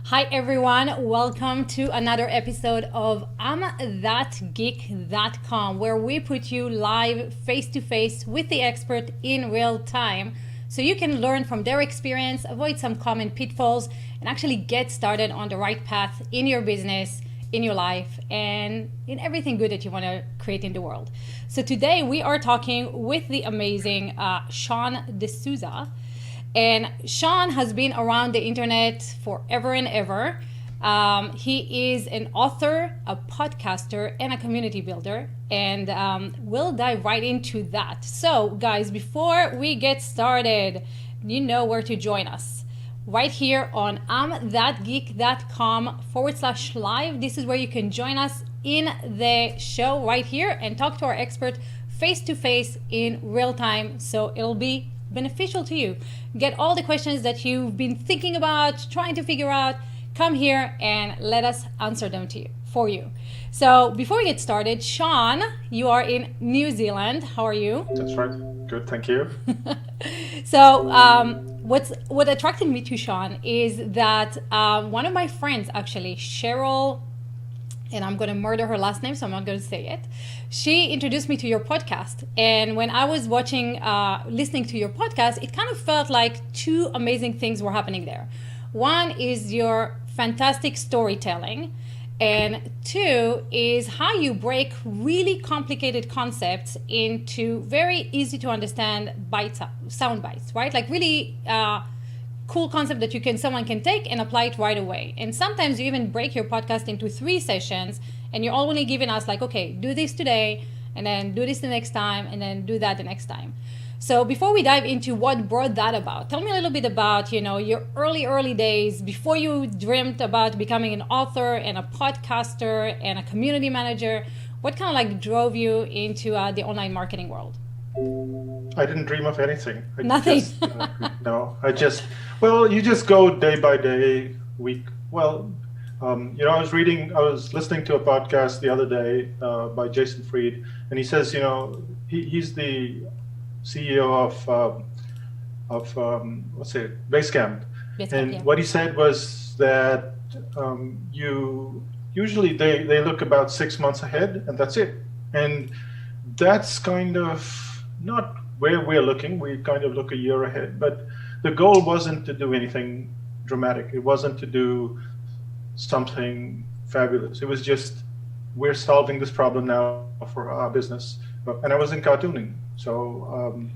Hi everyone, welcome to another episode of I'm thatgeek.com, where we put you live face to face with the expert in real time so you can learn from their experience, avoid some common pitfalls, and actually get started on the right path in your business, in your life, and in everything good that you want to create in the world. So today we are talking with the amazing Sean D'Souza. And Sean has been around the internet forever and ever. He is an author, a podcaster, and a community builder. And we'll dive right into that. So, guys, before we get started, you know where to join us. Right here on imthatgeek.com/live. This is where you can join us in the show right here and talk to our expert face to face in real time. So it'll be beneficial to you. Get all the questions that you've been thinking about, trying to figure out. Come here and let us answer them for you. So before we get started, Sean, you are in New Zealand. How are you? That's right. Good, thank you. So what attracted me to Sean is that one of my friends, actually, Cheryl, and I'm going to murder her last name, so I'm not going to say it. She introduced me to your podcast. And when I was listening to your podcast, it kind of felt like two amazing things were happening there. One is your fantastic storytelling. And two is how you break really complicated concepts into very easy to understand sound bites, right? Like really cool concept that someone can take and apply it right away. And sometimes you even break your podcast into 3 sessions and you're only giving us like, okay, do this today and then do this the next time and then do that the next time. So before we dive into what brought that about, tell me a little bit about, your early days before you dreamt about becoming an author and a podcaster and a community manager. What kind of like drove you into the online marketing world? I didn't dream of anything. Nothing. You just go day by day, week. Well, I was listening to a podcast the other day by Jason Fried, and he says, he's the CEO of Basecamp. And what he said was that they look about 6 months ahead, and that's it. And that's kind of not where we're looking. We kind of look a year ahead, but the goal wasn't to do anything dramatic. It wasn't to do something fabulous. It was just, we're solving this problem now for our business. And I was in cartooning. So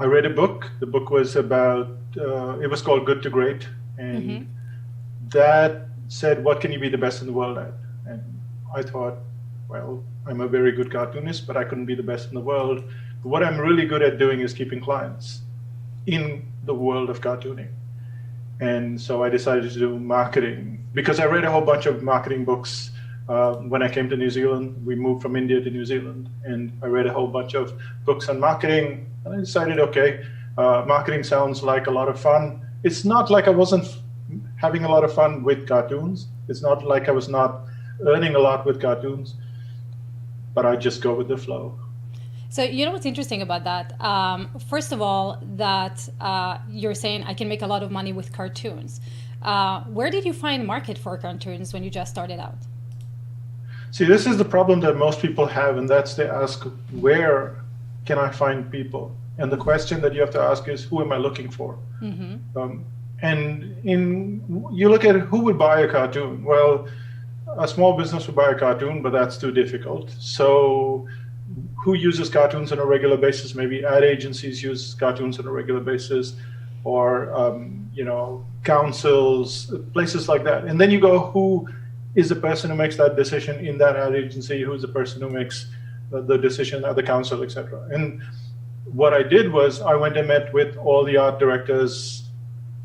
I read a book. The book was about, it was called Good to Great. And that said, what can you be the best in the world at? And I thought, well, I'm a very good cartoonist, but I couldn't be the best in the world. What I'm really good at doing is keeping clients in the world of cartooning. And so I decided to do marketing because I read a whole bunch of marketing books when I came to New Zealand. We moved from India to New Zealand, and I read a whole bunch of books on marketing. And I decided, okay, marketing sounds like a lot of fun. It's not like I wasn't having a lot of fun with cartoons. It's not like I was not earning a lot with cartoons, but I just go with the flow. So you know what's interesting about that? First of all, that you're saying I can make a lot of money with cartoons. Where did you find market for cartoons when you just started out? See, this is the problem that most people have, and that's they ask, where can I find people? And the question that you have to ask is, who am I looking for? You look at who would buy a cartoon. Well, a small business would buy a cartoon, but that's too difficult. So who uses cartoons on a regular basis? Maybe ad agencies use cartoons on a regular basis, or councils, places like that. And then you go, who is the person who makes that decision in that ad agency? Who's the person who makes the decision at the council, etc. And what I did was I went and met with all the art directors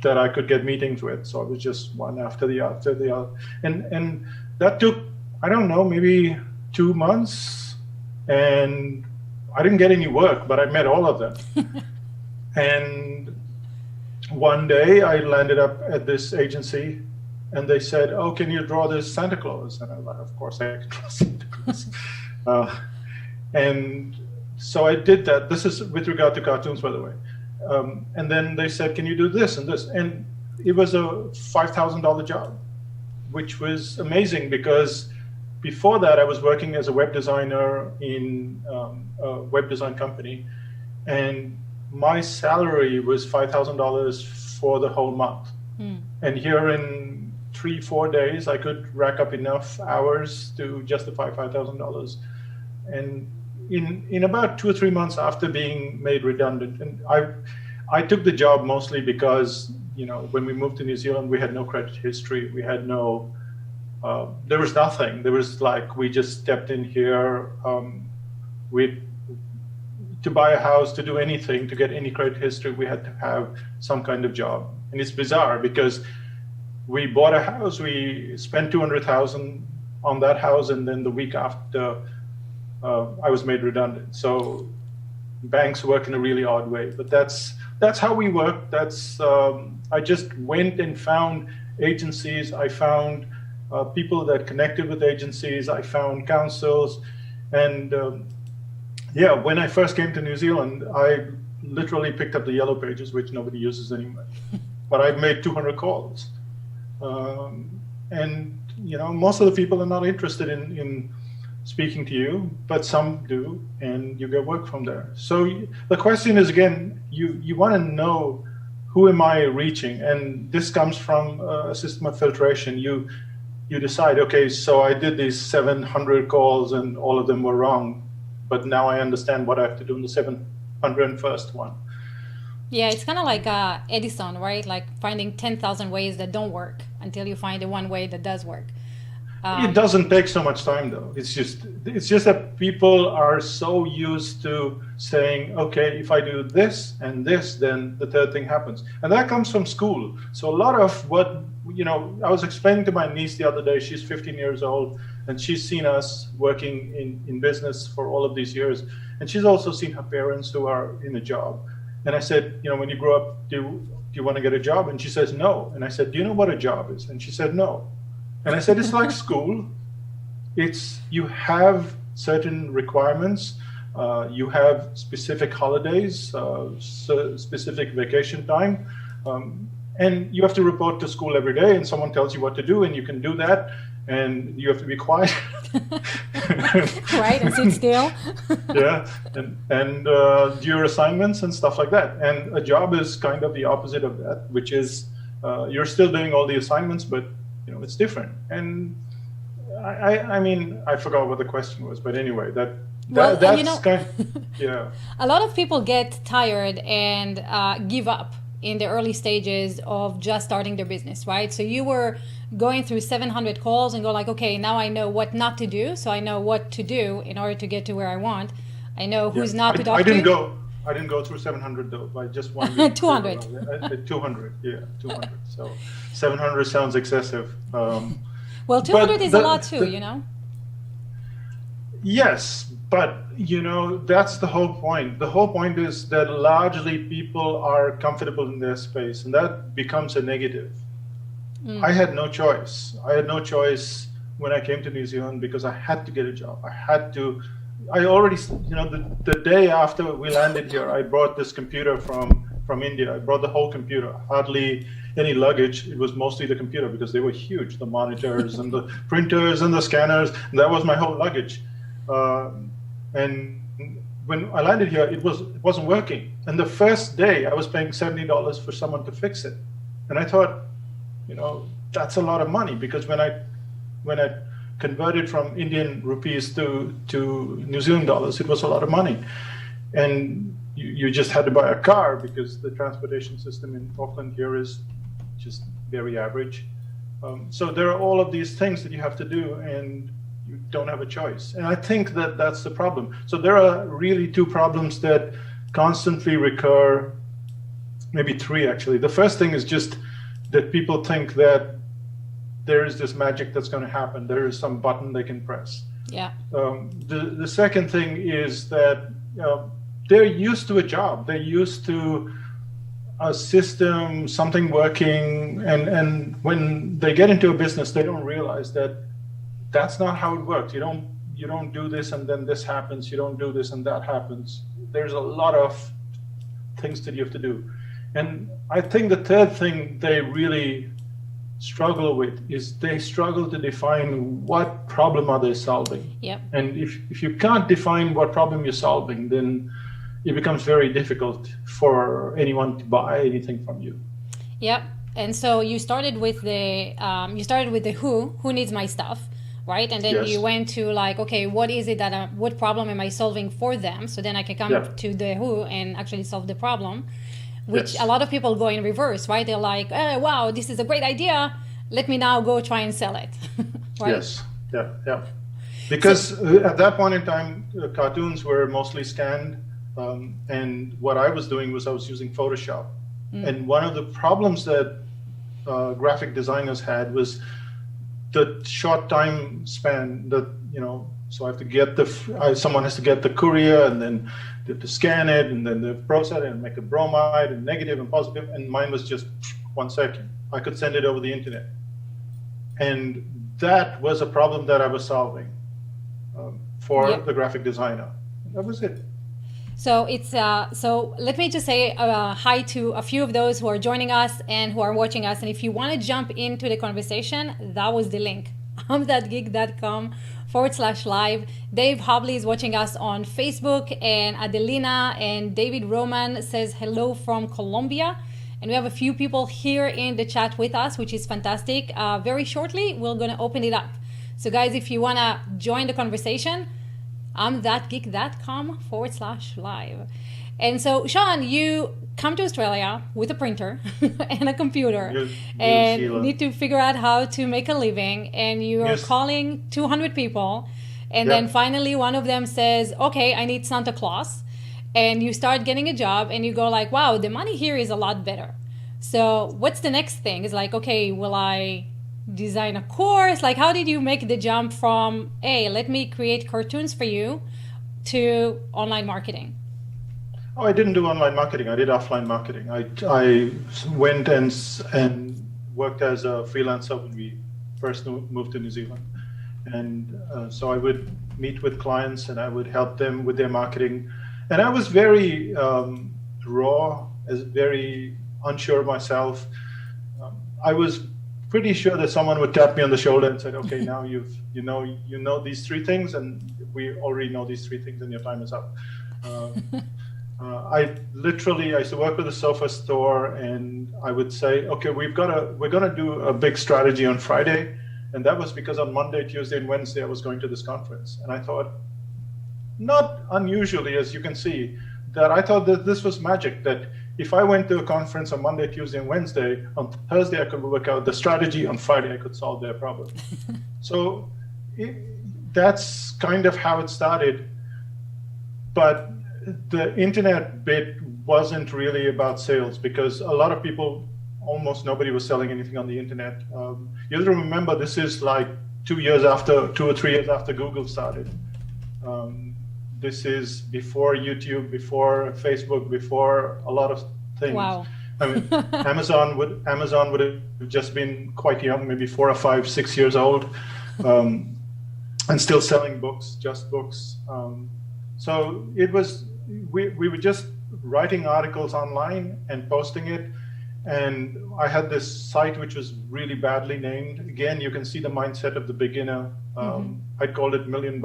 that I could get meetings with. So it was just one after the other. And that took, I don't know, maybe 2 months. And I didn't get any work, but I met all of them. And one day I landed up at this agency and they said, oh, can you draw this Santa Claus? And I'm like, of course I can draw Santa Claus. And so I did that. This is with regard to cartoons, by the way. And then they said, can you do this and this? And it was a $5,000 job, which was amazing because before that I was working as a web designer in a web design company, and my salary was $5,000 for the whole month. And here in 3-4 days, I could rack up enough hours to justify $5,000. And in about 2 or 3 months after being made redundant, and I took the job mostly because, when we moved to New Zealand, we had no credit history. We had no, there was nothing. There was we just stepped in here to buy a house, to do anything, to get any credit history, we had to have some kind of job. And it's bizarre because we bought a house, we spent $200,000 on that house, and then the week after, I was made redundant. So banks work in a really odd way, but that's how we work. I just went and found agencies. I found people that connected with agencies. I found councils, and when I first came to New Zealand, I literally picked up the yellow pages, which nobody uses anymore. But I've made 200 calls, and most of the people are not interested in speaking to you, but some do, and you get work from there. So the question is, again, you want to know, who am I reaching? And this comes from a system of filtration. You decide, okay, so I did these 700 calls and all of them were wrong, but now I understand what I have to do in the 701st one. Yeah, it's kind of like Edison, right? Like finding 10,000 ways that don't work until you find the one way that does work. It doesn't take so much time, though. It's just that people are so used to saying, okay, if I do this and this, then the third thing happens. And that comes from school. So a lot of what, I was explaining to my niece the other day, she's 15 years old, and she's seen us working in business for all of these years. And she's also seen her parents who are in a job. And I said, when you grow up, do you want to get a job? And she says, no. And I said, do you know what a job is? And she said, no. And I said, it's like school. You have certain requirements. You have specific holidays, specific vacation time. And you have to report to school every day, and someone tells you what to do, and you can do that, and you have to be quiet. Right, and sit still. Yeah, and do your assignments and stuff like that. And a job is kind of the opposite of that, which is you're still doing all the assignments, but it's different. And I forgot what the question was, but anyway, that's kind of, yeah. A lot of people get tired and give up in the early stages of just starting their business, right? So you were going through 700 calls and go like, okay, now I know what not to do. So I know what to do in order to get to where I want. I know who's not to talk to. I didn't go through 700 though. I just wanted 200. 200, yeah, 200. So 700 sounds excessive. Well, 200 is a lot too, Yes, but that's the whole point. The whole point is that largely people are comfortable in their space, and that becomes a negative. I had no choice. I had no choice when I came to New Zealand because I had to get a job. I already, the day after we landed here, I brought this computer from India. I brought the whole computer, hardly any luggage. It was mostly the computer because they were huge, the monitors and the printers and the scanners. And that was my whole luggage. And when I landed here, it wasn't working. And the first day I was paying $70 for someone to fix it. And I thought, that's a lot of money, because when I converted from Indian rupees to New Zealand dollars, it was a lot of money. And you just had to buy a car because the transportation system in Auckland here is just very average. So there are all of these things that you have to do, and you don't have a choice. And I think that that's the problem. So there are really two problems that constantly recur, maybe three actually. The first thing is just that people think that there is this magic that's going to happen. There is some button they can press. Yeah. The second thing is that they're used to a job. They're used to a system, something working, and when they get into a business, they don't realize that that's not how it works. You don't do this and then this happens. You don't do this and that happens. There's a lot of things that you have to do. And I think the third thing they really struggle with is they struggle to define what problem are they solving. Yep. And if you can't define what problem you're solving, then it becomes very difficult for anyone to buy anything from you. Yep. And so you started with the who needs my stuff, right? And then Yes. you went to like, okay, what is it that what problem am I solving for them? So then I can come Yeah. to the who and actually solve the problem, which Yes. a lot of people go in reverse, right? They're like, oh, wow, this is a great idea. Let me now go try and sell it. Right? Yes. Yeah. Yeah. Because at that point in time, cartoons were mostly scanned, and what I was doing was I was using Photoshop. And one of the problems that graphic designers had was the short time span. That so I have to get someone has to get the courier, and then they have to scan it, and then they process it and make a bromide and negative and positive. And mine was just 1 second. I could send it over the internet, and that was a problem that I was solving for Yep. the graphic designer. That was it. So it's so let me just say hi to a few of those who are joining us and who are watching us. And if you want to jump into the conversation, that was the link. I'm.geek.com/live. Dave Hobley is watching us on Facebook, and Adelina and David Roman says hello from Colombia. And we have a few people here in the chat with us, which is fantastic. Very shortly, we're going to open it up. So guys, if you want to join the conversation, I'm.geek.com/live. And so, Sean, you come to Australia with a printer and a computer and Sheila. need to figure out how to make a living. And you are Yes. calling 200 people. And Yep. then finally one of them says, okay, I need Santa Claus. And you start getting a job and you go like, wow, the money here is a lot better. So what's the next thing? It's like, okay, will I design a course? Like, how did you make the jump from, hey, let me create cartoons for you, to online marketing? Oh, I didn't do online marketing. I did offline marketing. I went and worked as a freelancer when we first moved to New Zealand. And so I would meet with clients and I would help them with their marketing. And I was very raw, very unsure of myself. I was pretty sure that someone would tap me on the shoulder and said, okay, now you know these 3 things, and we already know these 3 things, and your time is up. I used to work with a sofa store, and I would say, okay, we're gonna do a big strategy on Friday, and that was because on Monday, Tuesday, and Wednesday I was going to this conference, and I thought, not unusually, as you can see, that I thought that this was magic, that if I went to a conference on Monday, Tuesday, and Wednesday, on Thursday I could work out the strategy, on Friday I could solve their problem. So that's kind of how it started. But the internet bit wasn't really about sales, because a lot of people, almost nobody was selling anything on the internet. You have to remember, this is like 2 or 3 years after Google started. This is before YouTube, before Facebook, before a lot of things. Wow. I mean, Amazon would have just been quite young, maybe 4 or 5, 6 years old, and still selling books, just books. So it was, we were just writing articles online and posting it. And I had this site which was really badly named. Again, you can see the mindset of the beginner. I called it $1 million.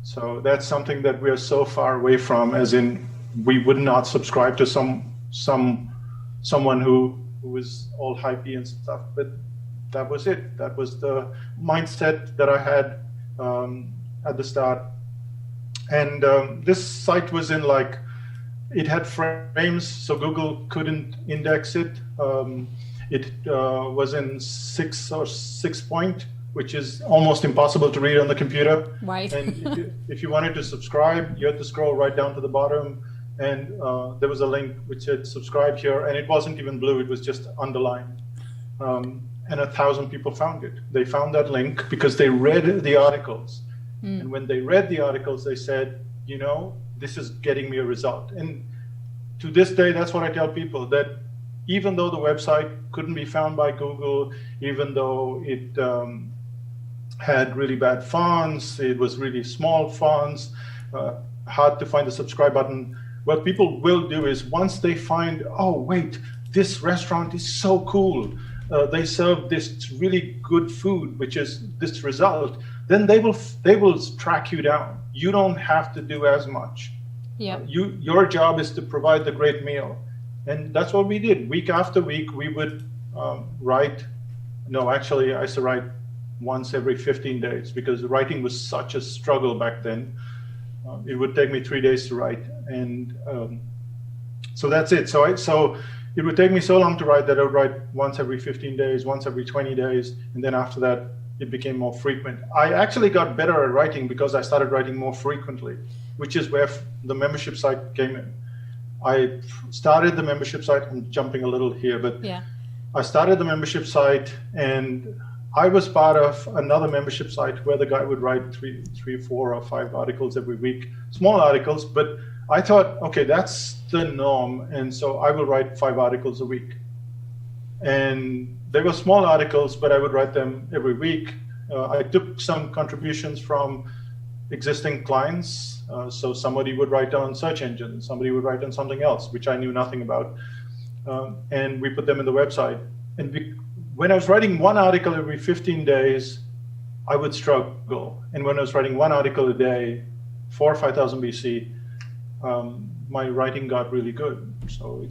So that's something that we are so far away from, as in we would not subscribe to someone who was all hypey and stuff. But that was it. That was the mindset that I had at the start. And this site was in it had frames, so Google couldn't index it. It was in 6 point, which is almost impossible to read on the computer. Right. And if you wanted to subscribe, you had to scroll right down to the bottom, and there was a link which said subscribe here, and it wasn't even blue, it was just underlined. And 1,000 people found it. They found that link because they read the articles. And when they read the articles, they said, this is getting me a result. And to this day, that's what I tell people, that even though the website couldn't be found by Google, even though it had really bad fonts, it was really small fonts, hard to find the subscribe button, what people will do is once they find, oh, wait, this restaurant is so cool, they serve this really good food, which is this result, then they will track you down. You don't have to do as much. Yeah. Your job is to provide the great meal. And that's what we did. Week after week, we would write. No, actually, I used to write once every 15 days because writing was such a struggle back then. It would take me 3 days to write. And so that's it. So it would take me so long to write that I would write once every 15 days, once every 20 days. And then after that, it became more frequent. I actually got better at writing because I started writing more frequently, which is where the membership site came in. I started the membership site. I'm jumping a little here, but yeah. I started the membership site, and I was part of another membership site where the guy would write three, 4, or 5 articles every week, small articles. But I thought, okay, that's the norm, and so I will write 5 articles a week. And they were small articles, but I would write them every week. I took some contributions from existing clients. So somebody would write on search engine, somebody would write on something else, which I knew nothing about. And we put them in the website. And when I was writing one article every 15 days, I would struggle. And when I was writing one article a day, 4,000 or 5,000 BC, my writing got really good. So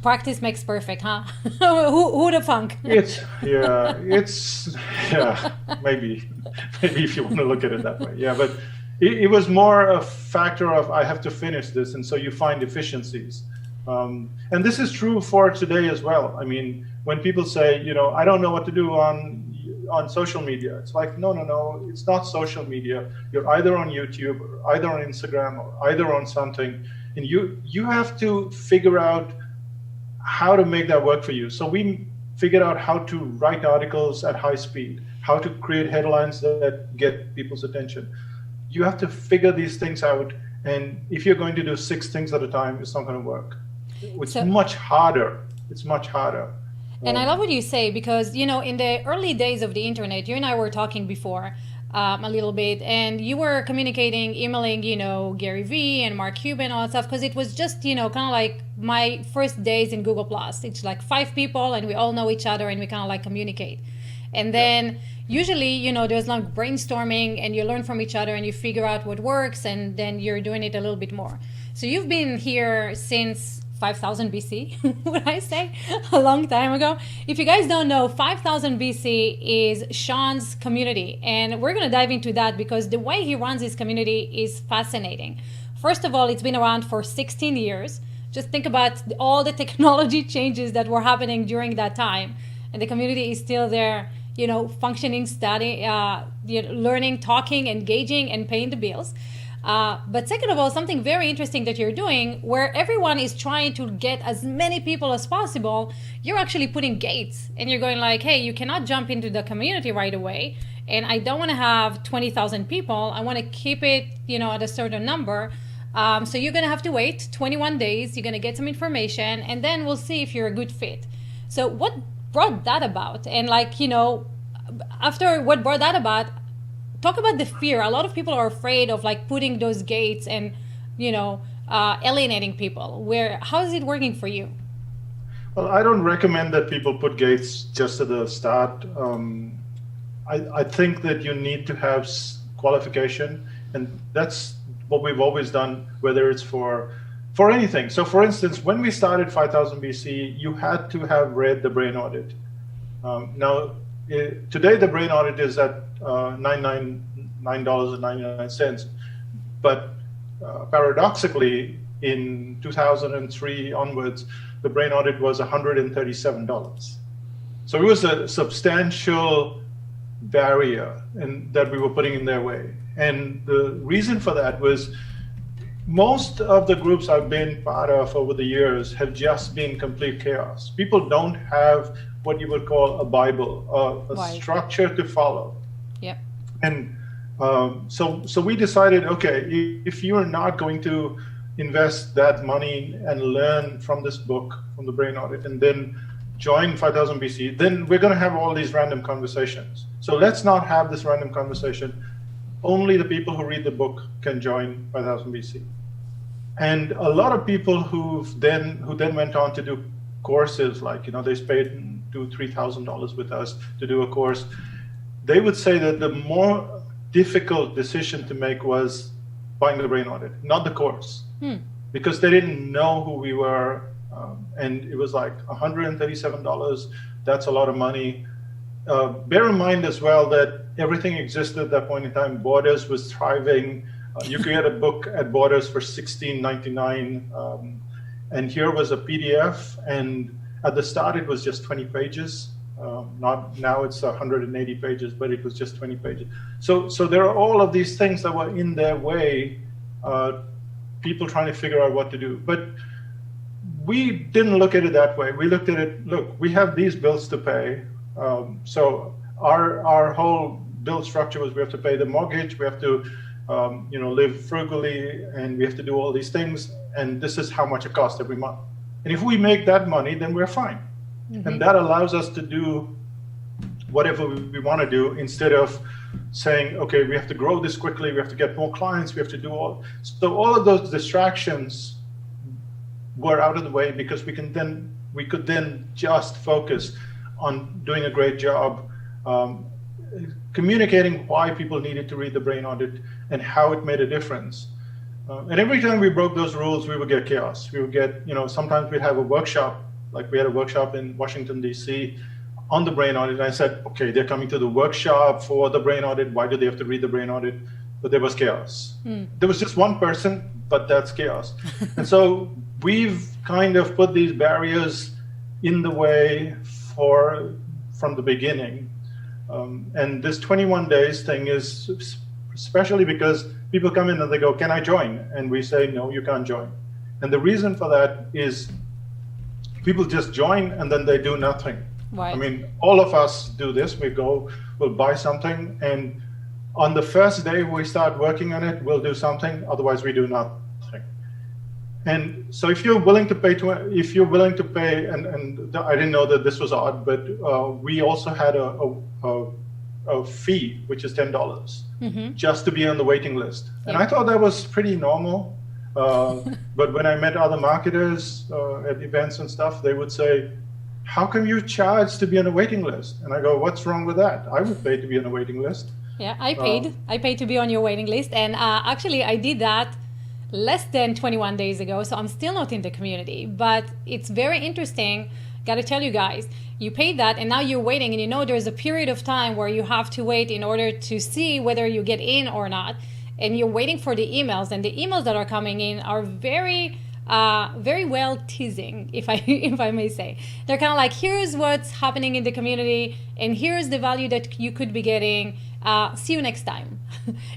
practice makes perfect, huh? Who the funk? Maybe if you want to look at it that way. Yeah, but it was more a factor of I have to finish this, and so you find efficiencies. And this is true for today as well. I mean, when people say, I don't know what to do on social media, it's like, no, it's not social media. You're either on YouTube, or either on Instagram, or either on something, and you have to figure out how to make that work for you. So we figured out how to write articles at high speed, how to create headlines that get people's attention. You have to figure these things out, and if you're going to do 6 things at a time, it's not going to work. It's much harder. It's much harder. And I love what you say, because, in the early days of the internet, you and I were talking before a little bit, and you were communicating, emailing, Gary Vee and Mark Cuban and all that stuff, because it was just, kind of like my first days in Google+. It's like 5 people, and we all know each other, and we kind of like communicate. And then usually, there's like brainstorming, and you learn from each other, and you figure out what works, and then you're doing it a little bit more. So you've been here since 5,000 BC, would I say, a long time ago. If you guys don't know, 5,000 BC is Sean's community, and we're going to dive into that because the way he runs his community is fascinating. First of all, it's been around for 16 years. Just think about all the technology changes that were happening during that time, and the community is still there, functioning, studying, learning, talking, engaging, and paying the bills. But second of all, something very interesting that you're doing, where everyone is trying to get as many people as possible, you're actually putting gates, and you're going like, hey, you cannot jump into the community right away, and I don't want to have 20,000 people. I want to keep it, at a certain number. So you're going to have to wait 21 days. You're going to get some information, and then we'll see if you're a good fit. So what brought that about? And after what brought that about, talk about the fear. A lot of people are afraid of putting those gates and, alienating people. How is it working for you? Well, I don't recommend that people put gates just at the start. I think that you need to have qualification, and that's what we've always done, whether it's for anything. So for instance, when we started 5,000 BC, you had to have read the brain audit. Today the brain audit is at $9.99, but paradoxically, in 2003 onwards, the brain audit was $137. So it was a substantial barrier that we were putting in their way. And the reason for that was most of the groups I've been part of over the years have just been complete chaos. People don't have what you would call a Bible, a structure to follow. Yep. And so we decided, okay, if you're not going to invest that money and learn from this book, from the brain audit, and then join 5,000 BC, then we're going to have all these random conversations. So let's not have this random conversation. Only the people who read the book can join 5,000 BC. And a lot of people who then went on to do courses, like, they paid $2,000-$3,000 with us to do a course. They would say that the more difficult decision to make was buying the brain audit, not the course, because they didn't know who we were, and it was like $137. That's a lot of money. Bear in mind as well that everything existed at that point in time. Borders was thriving. You could get a book at Borders for $16.99, and here was a PDF. And at the start, it was just 20 pages. Not now, it's 180 pages, but it was just 20 pages. So there are all of these things that were in their way. People trying to figure out what to do, but we didn't look at it that way. We looked at it. Look, we have these bills to pay. So our whole bill structure was we have to pay the mortgage, we have to live frugally, and we have to do all these things, and this is how much it costs every month. And if we make that money, then we're fine. And that allows us to do whatever we want to do, instead of saying, okay, we have to grow this quickly, we have to get more clients, we have to do all. So all of those distractions were out of the way, because we could then just focus on doing a great job, communicating why people needed to read the brain audit and how it made a difference. And every time we broke those rules, we would get chaos. We would get, sometimes we'd have a workshop, like we had a workshop in Washington, D.C. on the brain audit. And I said, okay, they're coming to the workshop for the brain audit. Why do they have to read the brain audit? But there was chaos. There was just one person, but that's chaos. And so we've kind of put these barriers in the way from the beginning. And this 21 days thing is especially because people come in and they go, can I join? And we say, no, you can't join. And the reason for that is people just join and then they do nothing. Right. I mean, all of us do this. We'll buy something, and on the first day we start working on it, we'll do something, otherwise we do nothing. And so if you're willing to pay, and I didn't know that this was odd, but we also had a fee, which is $10, just to be on the waiting list. And I thought that was pretty normal. But when I met other marketers at events and stuff, they would say, how come you charge to be on a waiting list? And I go, what's wrong with that? I would pay to be on a waiting list. Yeah, I paid to be on your waiting list. And actually, I did that less than 21 days ago. So I'm still not in the community. But it's very interesting. Got to tell you guys, you paid that and now you're waiting. And there's a period of time where you have to wait in order to see whether you get in or not. And you're waiting for the emails. And the emails that are coming in are very well teasing, if I may say. They're kind of like, here's what's happening in the community, and here's the value that you could be getting. See you next time.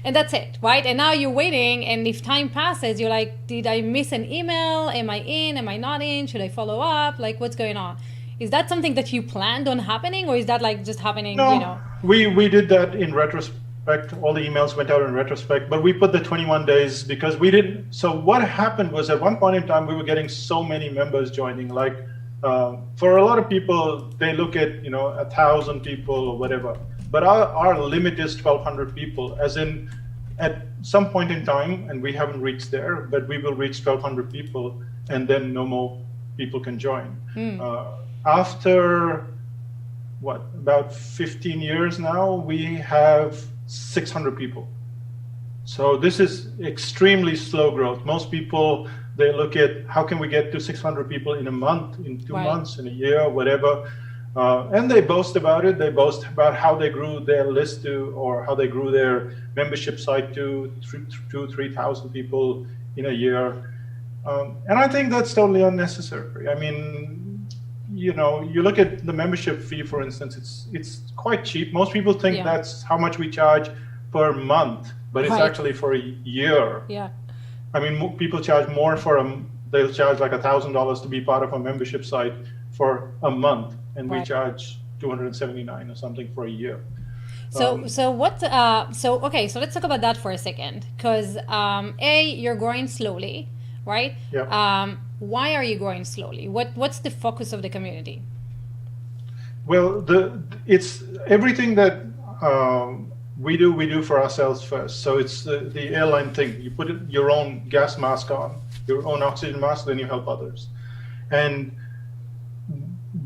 And that's it, right? And now you're waiting, and if time passes, you're like, did I miss an email? Am I in? Am I not in? Should I follow up? Like, what's going on? Is that something that you planned on happening, or is that like just happening? No, we did that in retrospect. All the emails went out in retrospect, but we put the 21 days because we didn't. So what happened was, at one point in time, we were getting so many members joining. Like for a lot of people, they look at 1,000 people or whatever, but our limit is 1,200 people. As in, at some point in time, and we haven't reached there, but we will reach 1,200 people, and then no more people can join. After about 15 years now, we have 600 people. So this is extremely slow growth. Most people, they look at how can we get to 600 people in a month, in 2 months, in a year, whatever. And they boast about it. They boast about how they grew their list to, or how they grew their membership site to 3,000 people in a year. And I think that's totally unnecessary. I mean, you look at the membership fee, for instance, it's quite cheap. Most people think that's how much we charge per month, but it's actually for a year. Yeah. I mean, people charge more they'll charge like $1,000 to be part of a membership site for a month, and we charge $279 or something for a year. So let's talk about that for a second, because you're growing slowly, right? Yeah. Why are you growing slowly? What's the focus of the community? Well, it's everything that we do for ourselves first. So it's the airline thing. You put your own gas mask on, your own oxygen mask, then you help others. And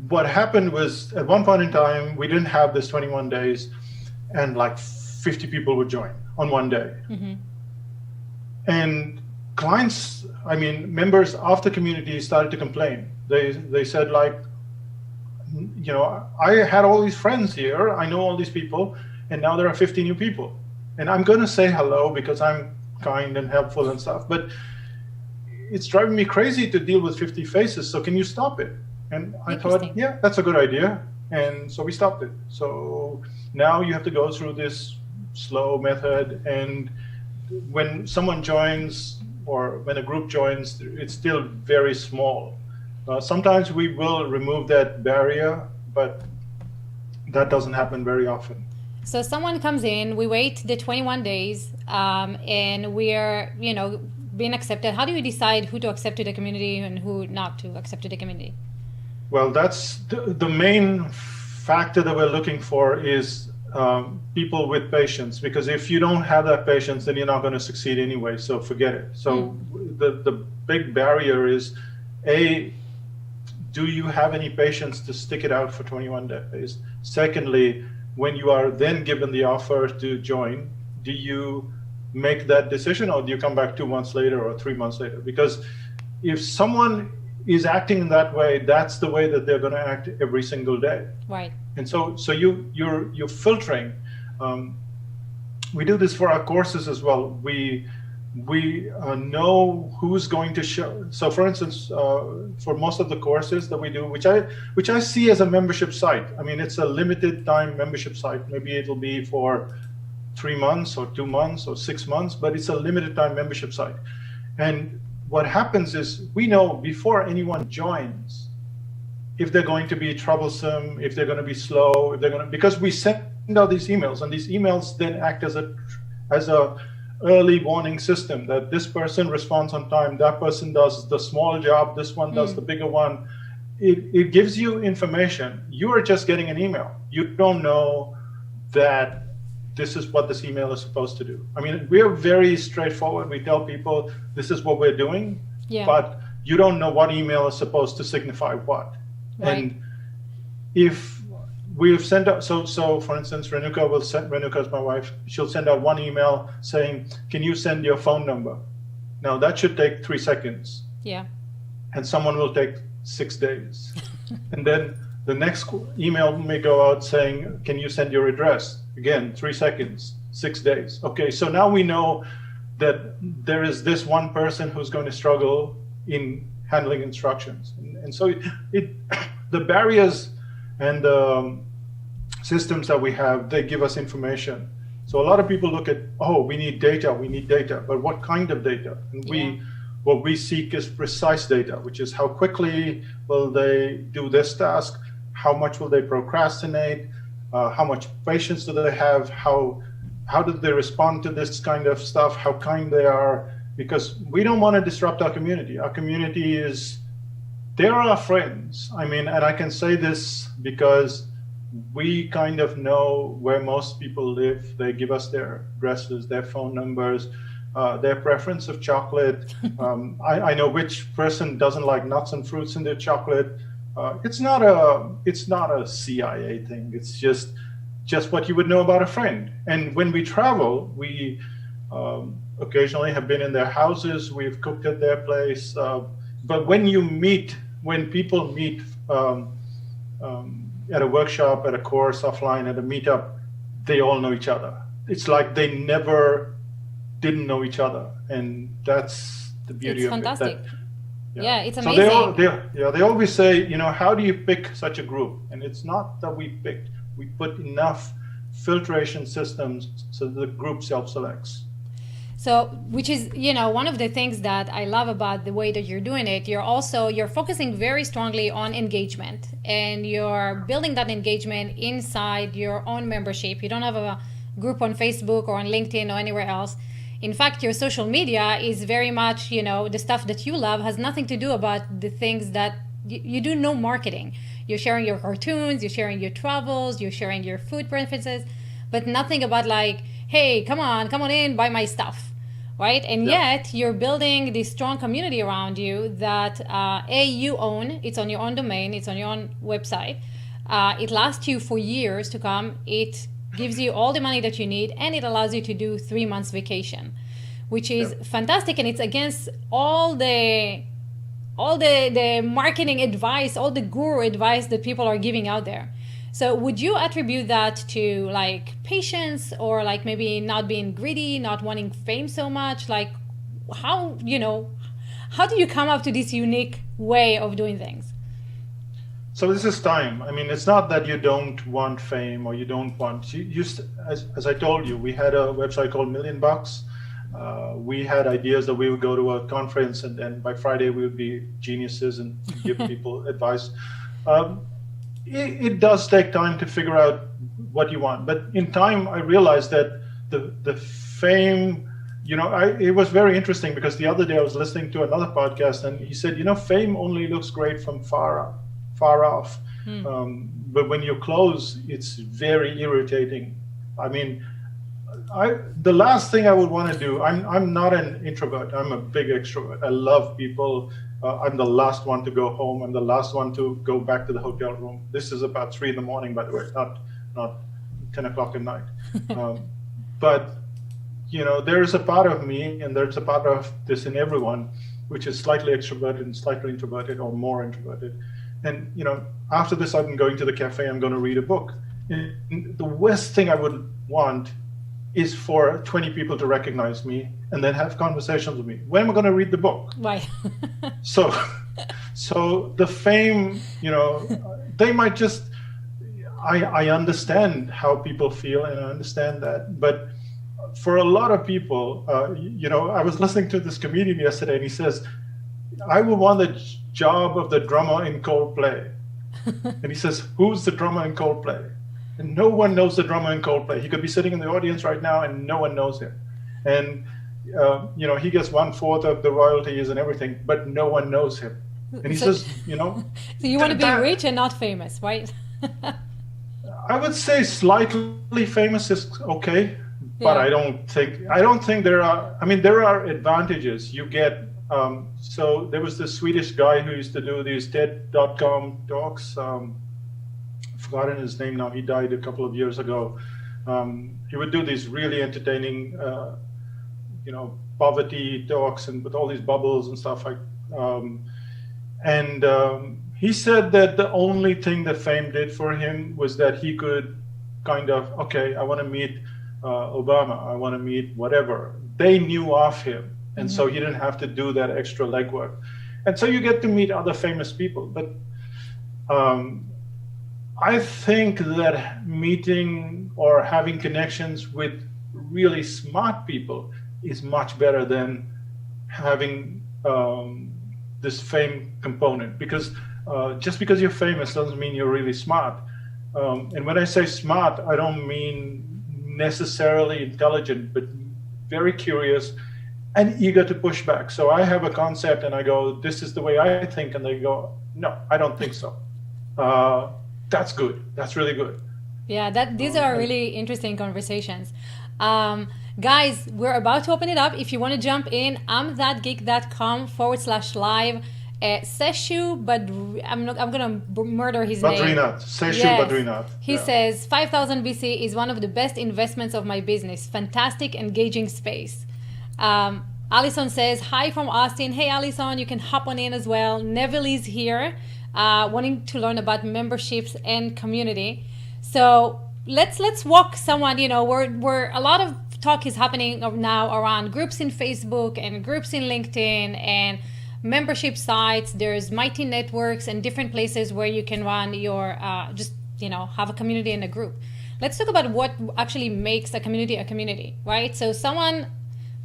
what happened was, at one point in time, we didn't have this 21 days, and like 50 people would join on one day. Mm-hmm. And clients, I mean, members of the community started to complain. They said, like, you know, I had all these friends here, I know all these people, and now there are 50 new people. And I'm going to say hello because I'm kind and helpful and stuff, but it's driving me crazy to deal with 50 faces, so can you stop it? And I thought, yeah, that's a good idea. And so we stopped it. So now you have to go through this slow method, and when someone joins or when a group joins, it's still very small. Sometimes we will remove that barrier, but that doesn't happen very often. So someone comes in, we wait the 21 days, and we're, you know, being accepted. How do you decide who to accept to the community and who not to accept to the community? Well, that's the main factor that we're looking for is people with patience, because if you don't have that patience, then you're not going to succeed anyway, so forget it. So the big barrier is, do you have any patience to stick it out for 21 days? Secondly, when you are then given the offer to join, do you make that decision, or do you come back 2 months later or 3 months later? Because if someone is acting in that way, that's the way that they're going to act every single day. Right. And so you're filtering. We do this for our courses as well. We know who's going to show. So for instance, for most of the courses that we do, which I see as a membership site. I mean, it's a limited time membership site. Maybe it'll be for 3 months or 2 months or 6 months, but it's a limited time membership site. And what happens is, we know before anyone joins if they're going to be troublesome, if they're going to be slow, if they're going to, because we send out these emails, and these emails then act as a early warning system that this person responds on time, that person does the small job, this one does the bigger one. It gives you information. You are just getting an email. You don't know that this is what this email is supposed to do. I mean, we are very straightforward. We tell people this is what we're doing, but you don't know what email is supposed to signify what. Right. And if we've sent out, so for instance, Renuka is my wife, she'll send out one email saying, can you send your phone number? Now that should take 3 seconds. Yeah. And someone will take 6 days. And then the next email may go out saying, can you send your address? Again, 3 seconds, 6 days. Okay, so now we know that there is this one person who's going to struggle in handling instructions. And so the barriers and the systems that we have, they give us information. So a lot of people look at, we need data, but what kind of data? And what we seek is precise data, which is how quickly will they do this task, how much will they procrastinate, how much patience do they have, how do they respond to this kind of stuff, how kind they are, because we don't want to disrupt our community. Our community they're our friends. I mean, and I can say this because we kind of know where most people live. They give us their addresses, their phone numbers, their preference of chocolate. I know which person doesn't like nuts and fruits in their chocolate. It's not a CIA thing. It's just what you would know about a friend. And when we travel, we occasionally have been in their houses. We've cooked at their place. But when people meet at a workshop, at a course, offline, at a meetup, they all know each other. It's like they never didn't know each other, and that's the beauty of it. It's fantastic. Yeah, it's amazing. So they always say, how do you pick such a group? And it's not that we picked. We put enough filtration systems so the group self-selects. So, which is, one of the things that I love about the way that you're doing it. You're focusing very strongly on engagement, and you're building that engagement inside your own membership. You don't have a group on Facebook or on LinkedIn or anywhere else. In fact, your social media is very much, the stuff that you love has nothing to do about the things that you do no marketing. You're sharing your cartoons, you're sharing your travels, you're sharing your food preferences, but nothing about like, hey, come on in, buy my stuff. right? And Yeah. yet you're building this strong community around you that you own. It's on your own domain. It's on your own website. It lasts you for years to come. It gives you all the money that you need, and it allows you to do 3 months vacation, which is fantastic. And it's against all the marketing advice, all the guru advice that people are giving out there. So would you attribute that to like patience, or like maybe not being greedy, not wanting fame so much? Like how do you come up to this unique way of doing things? So this is time. I mean, it's not that you don't want fame or you don't want, as I told you, we had a website called Million Bucks. We had ideas that we would go to a conference and then by Friday we would be geniuses and give people advice. It does take time to figure out what you want, but in time I realized that the fame, it was very interesting because the other day I was listening to another podcast and he said, fame only looks great from far off, but when you're close, it's very irritating. I mean, the last thing I would want to do, I'm not an introvert, I'm a big extrovert. I love people. I'm the last one to go home. I'm the last one to go back to the hotel room. This is about 3 a.m, by the way, not 10 o'clock at night. But there's a part of me, and there's a part of this in everyone, which is slightly extroverted and slightly introverted, or more introverted. And after this, I'm going to the cafe. I'm going to read a book. And the worst thing I would want is for 20 people to recognize me and then have conversations with me. When am I going to read the book? Right. So the fame, they might just, I understand how people feel and I understand that. But for a lot of people, I was listening to this comedian yesterday and he says, I would want the job of the drummer in Coldplay. And he says, who's the drummer in Coldplay? And no one knows the drummer in Coldplay. He could be sitting in the audience right now and no one knows him. And, he gets 1/4 of the royalties and everything, but no one knows him. And he says, So you want to be rich and not famous, right? I would say slightly famous is okay, but I don't think there are advantages. You get, so there was this Swedish guy who used to do these TED.com talks. Forgotten his name now. He died a couple of years ago. He would do these really entertaining, poverty talks and with all these bubbles and stuff like. He said that the only thing that fame did for him was that he could kind of, okay, I want to meet Obama. I want to meet whatever. They knew of him, and so he didn't have to do that extra legwork. And so you get to meet other famous people, but. I think that meeting or having connections with really smart people is much better than having this fame component, because just because you're famous doesn't mean you're really smart. And when I say smart, I don't mean necessarily intelligent, but very curious and eager to push back. So I have a concept and I go, this is the way I think. And they go, no, I don't think so. That's good. That's really good. Yeah, these are really interesting conversations. Guys, we're about to open it up. If you want to jump in, imthatgeek.com/live. Seshu, but I'm gonna murder his name. Seshu Badrinath. He says 5,000 BC is one of the best investments of my business. Fantastic, engaging space. Allison says hi from Austin. Hey Allison, you can hop on in as well. Neville is here, wanting to learn about memberships and community. So let's walk someone. Where a lot of talk is happening now around groups in Facebook and groups in LinkedIn and membership sites. There's mighty networks and different places where you can run your have a community and a group. Let's talk about what actually makes a community, right? So someone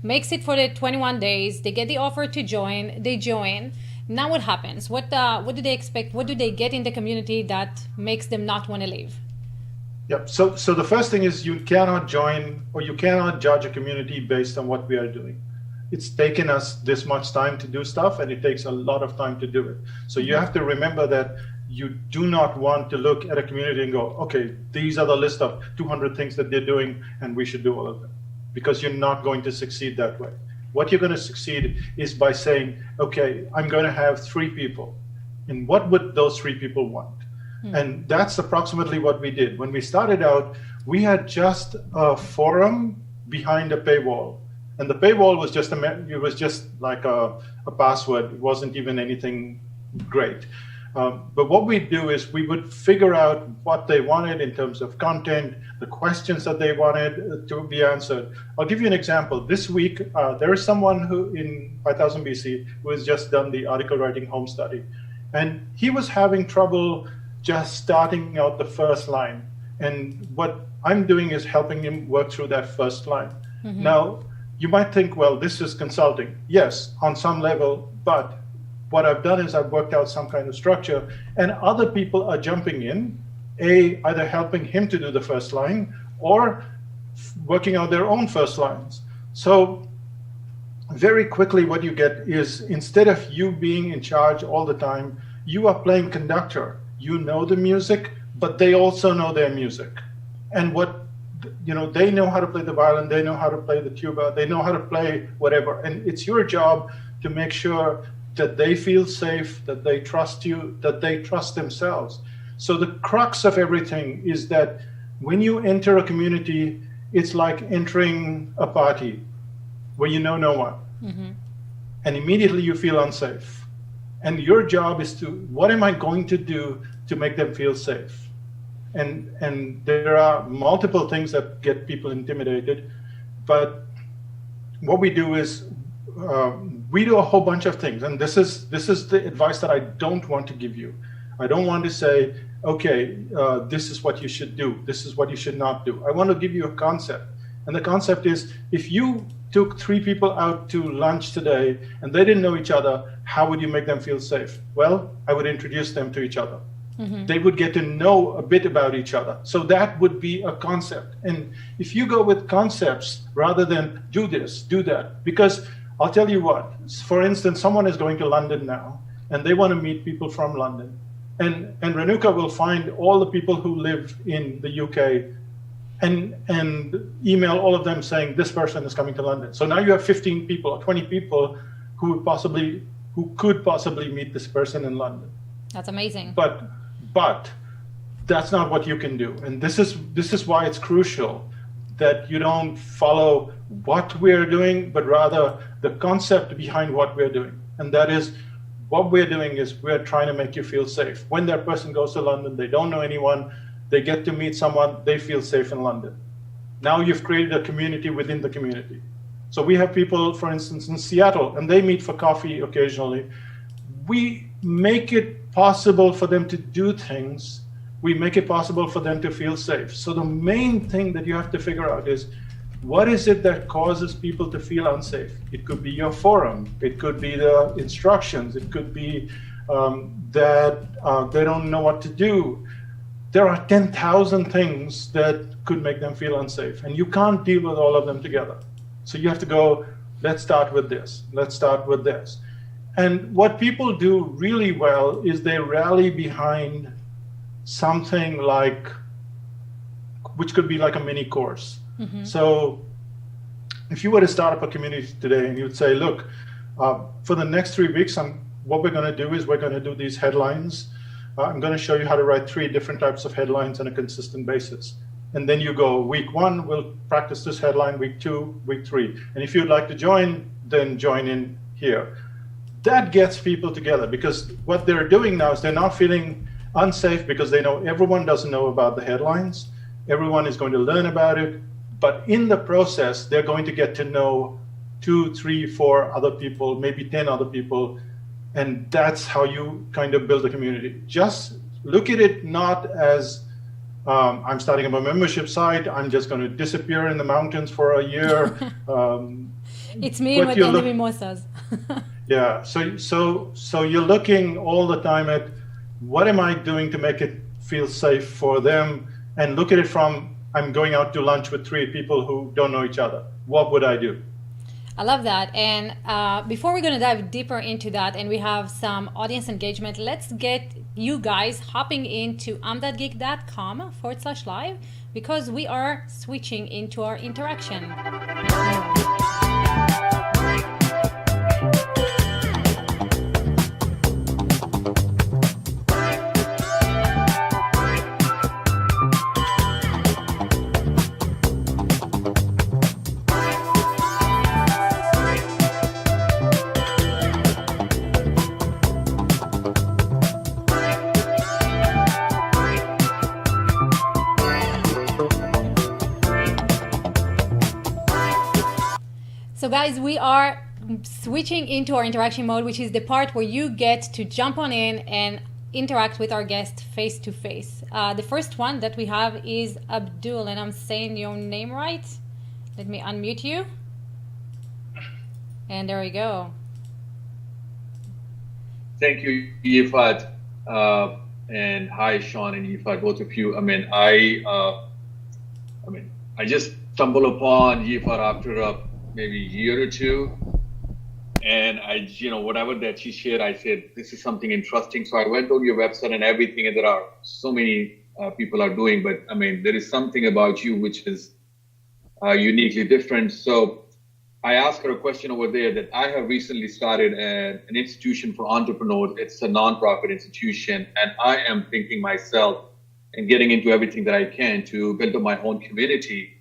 makes it for the 21 days, they get the offer to join, they join. Now what happens? What do they expect? What do they get in the community that makes them not want to leave? Yep. So the first thing is you cannot join or you cannot judge a community based on what we are doing. It's taken us this much time to do stuff, and it takes a lot of time to do it. So you have to remember that you do not want to look at a community and go, okay, these are the list of 200 things that they're doing, and we should do all of them, because you're not going to succeed that way. What you're going to succeed is by saying, okay, I'm going to have 3 people. And what would those 3 people want? And that's approximately what we did. When we started out, we had just a forum behind a paywall. And the paywall was just like a password. It wasn't even anything great. But what we'd do is we would figure out what they wanted in terms of content, the questions that they wanted to be answered. I'll give you an example. This week, there is someone who in 5000 BC who has just done the article writing home study. And he was having trouble just starting out the first line. And what I'm doing is helping him work through that first line. Now, you might think, well, this is consulting. Yes, on some level, but what I've done is I've worked out some kind of structure, and other people are jumping in, either helping him to do the first line or working out their own first lines. So very quickly what you get is, instead of you being in charge all the time, you are playing conductor. You know the music, but they also know their music. And they know how to play the violin, they know how to play the tuba, they know how to play whatever. And it's your job to make sure that they feel safe, that they trust you, that they trust themselves. So the crux of everything is that when you enter a community, it's like entering a party where you know no one. And immediately you feel unsafe. And your job is what am I going to do to make them feel safe? And there are multiple things that get people intimidated, but what we do is we do a whole bunch of things, and this is the advice that I don't want to give you. I don't want to say, okay, this is what you should do, this is what you should not do. I want to give you a concept, and the concept is, if you took 3 people out to lunch today and they didn't know each other, how would you make them feel safe? Well, I would introduce them to each other. They would get to know a bit about each other. So that would be a concept. And if you go with concepts rather than do this, do that, because I'll tell you what, for instance, someone is going to London now and they want to meet people from London. And Renuka will find all the people who live in the UK and email all of them saying, this person is coming to London. So now you have 15 people or 20 people who could possibly meet this person in London. That's amazing. But that's not what you can do. And this is why it's crucial that you don't follow what we're doing, but rather the concept behind what we're doing. And that is, what we're doing is we're trying to make you feel safe. When that person goes to London, they don't know anyone, they get to meet someone, they feel safe in London. Now you've created a community within the community. So we have people, for instance, in Seattle, and they meet for coffee occasionally. We make it possible for them to do things. We make it possible for them to feel safe. So the main thing that you have to figure out is, what is it that causes people to feel unsafe? It could be your forum. It could be the instructions. It could be that they don't know what to do. There are 10,000 things that could make them feel unsafe, and you can't deal with all of them together. So you have to go, let's start with this. Let's start with this. And what people do really well is they rally behind something which could be like a mini course. So if you were to start up a community today and you'd say, look, for the next 3 weeks, what we're going to do is we're going to do these headlines. I'm going to show you how to write 3 different types of headlines on a consistent basis. And then you go, week 1, we'll practice this headline, week 2, week 3. And if you'd like to join, then join in here. That gets people together, because what they're doing now is they're not feeling unsafe because they know everyone doesn't know about the headlines. Everyone is going to learn about it. But in the process, they're going to get to know 2, 3, 4 other people, maybe 10 other people. And that's how you kind of build a community. Just look at it not as I'm starting up a membership site, I'm just going to disappear in the mountains for a year. It's me with the mimosas. Yeah, so you're looking all the time at, what am I doing to make it feel safe for them? And look at it from, I'm going out to lunch with 3 people who don't know each other. What would I do? I love that. And before we're going to dive deeper into that and we have some audience engagement, let's get you guys hopping into am.geek.com/live, because we are switching into our interaction. So guys, we are switching into our interaction mode, which is the part where you get to jump on in and interact with our guest face to face. The first one that we have is Abdul, and I'm saying your name right. Let me unmute you. And there we go. Thank you, Yifat. And hi, Sean and Yifat, both of you. I just stumbled upon Yifat after maybe a year or two. And whatever that she shared, I said, this is something interesting. So I went on your website and everything, and there are so many people are doing, but there is something about you which is uniquely different. So I asked her a question over there that I have recently started an institution for entrepreneurs. It's a nonprofit institution, and I am thinking myself and getting into everything that I can to build up my own community.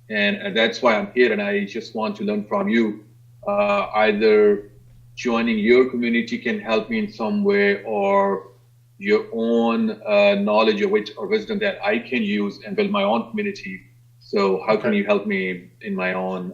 And that's why I'm here, and I just want to learn from you. Either joining your community can help me in some way, or your own knowledge or wisdom that I can use and build my own community. So how can you help me in my own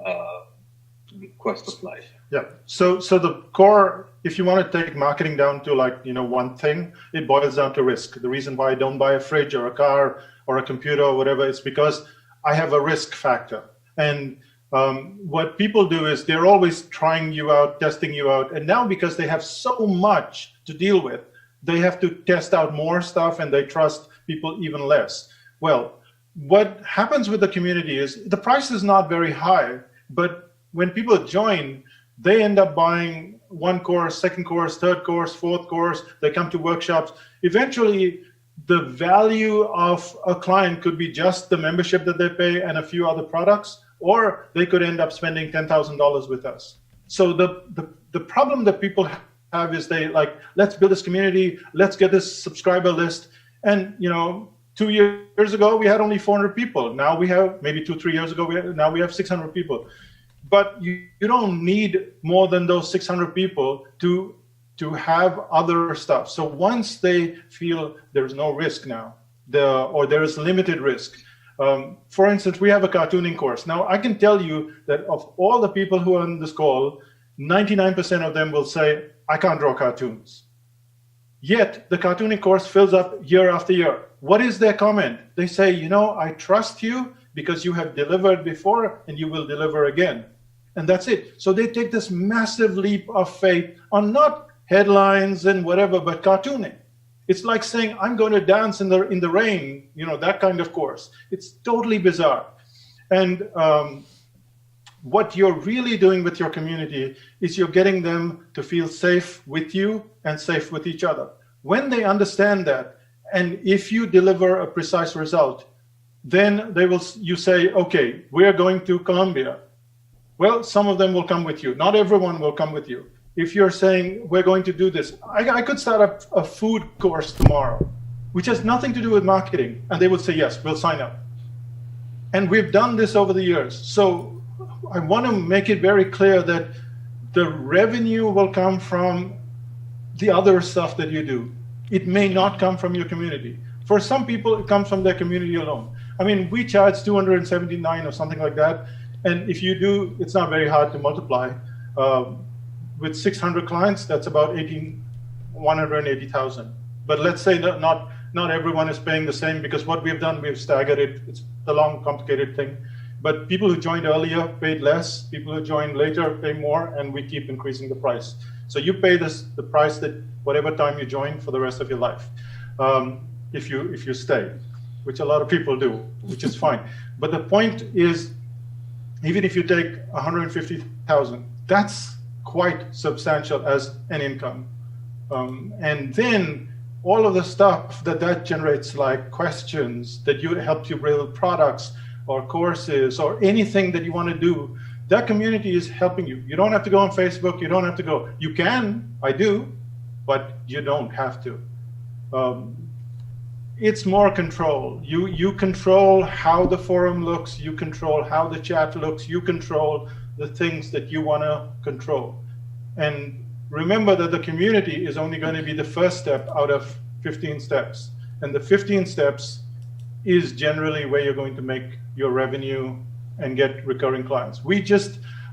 quest of life? Yeah. So the core, if you want to take marketing down to one thing, it boils down to risk. The reason why I don't buy a fridge or a car or a computer or whatever is because I have a risk factor. And what people do is they're always trying you out, testing you out. And now because they have so much to deal with, they have to test out more stuff, and they trust people even less. Well, what happens with the community is the price is not very high, but when people join, they end up buying one course, second course, third course, fourth course. They come to workshops. Eventually, the value of a client could be just the membership that they pay and a few other products, or they could end up spending $10,000 with us. So the problem that people have is they let's build this community, let's get this subscriber list. And 2 years ago, we had only 400 people. Now we have, maybe 2-3 years ago, now we have 600 people. But you don't need more than those 600 people to have other stuff. So once they feel there's no risk now, or there is limited risk. For instance, we have a cartooning course. Now, I can tell you that of all the people who are on this call, 99% of them will say, I can't draw cartoons. Yet, the cartooning course fills up year after year. What is their comment? They say, I trust you because you have delivered before and you will deliver again. And that's it. So they take this massive leap of faith on not headlines and whatever, but cartooning. It's like saying, I'm going to dance in the rain, that kind of course. It's totally bizarre. And what you're really doing with your community is you're getting them to feel safe with you and safe with each other. When they understand that, and if you deliver a precise result, then you say, okay, we're going to Colombia. Well, some of them will come with you. Not everyone will come with you. If you're saying, we're going to do this, I could start up a food course tomorrow, which has nothing to do with marketing. And they would say, yes, we'll sign up. And we've done this over the years. So I want to make it very clear that the revenue will come from the other stuff that you do. It may not come from your community. For some people, it comes from their community alone. We charge $279 or something like that. And if you do, it's not very hard to multiply. With 600 clients, that's about 180,000. But let's say that not everyone is paying the same, because what we've done, we've staggered it. It's a long, complicated thing. But people who joined earlier paid less. People who joined later pay more, and we keep increasing the price. So you pay the price that whatever time you join for the rest of your life, if you stay, which a lot of people do, which is fine. But the point is, even if you take 150,000, that's quite substantial as an income. And then all of the stuff that generates, like questions that help you build products or courses or anything that you want to do, that community is helping you. You don't have to go on Facebook. You don't have to go. You can, I do, but you don't have to. It's more control. You control how the forum looks. You control how the chat looks. You control the things that you want to control. And remember that the community is only going to be the first step out of 15 steps. And the 15 steps is generally where you're going to make your revenue and get recurring clients. We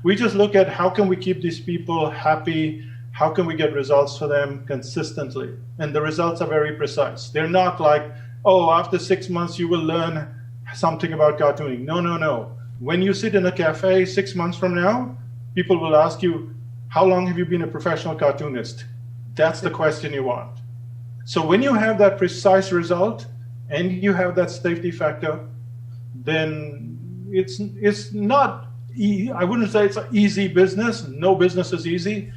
We just look at how can we keep these people happy, how can we get results for them consistently, and the results are very precise. They're not like, oh, after 6 months you will learn something about cartooning. No, no, no. When you sit in a cafe 6 months from now, people will ask you, how long have you been a professional cartoonist? That's the question you want. So when you have that precise result and you have that safety factor, then it's not, I wouldn't say it's an easy business. No business is easy,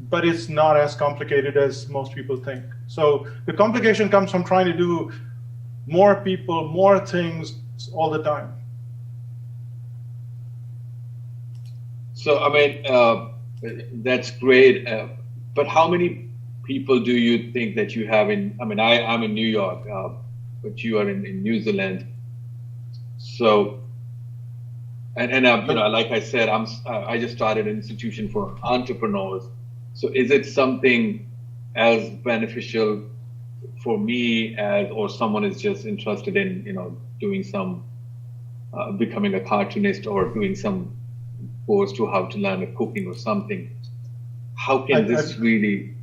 but it's not as complicated as most people think. So the complication comes from trying to do more people, more things all the time. So, I mean, that's great. But how many people do you think that you have in, I mean, I'm in New York, but you are in New Zealand. So, and you know, like I said, I just started an institution for entrepreneurs. So is it something as beneficial for me or someone is just interested in, you know, doing some, becoming a cartoonist or doing some course to how to learn a cooking or something? How can this really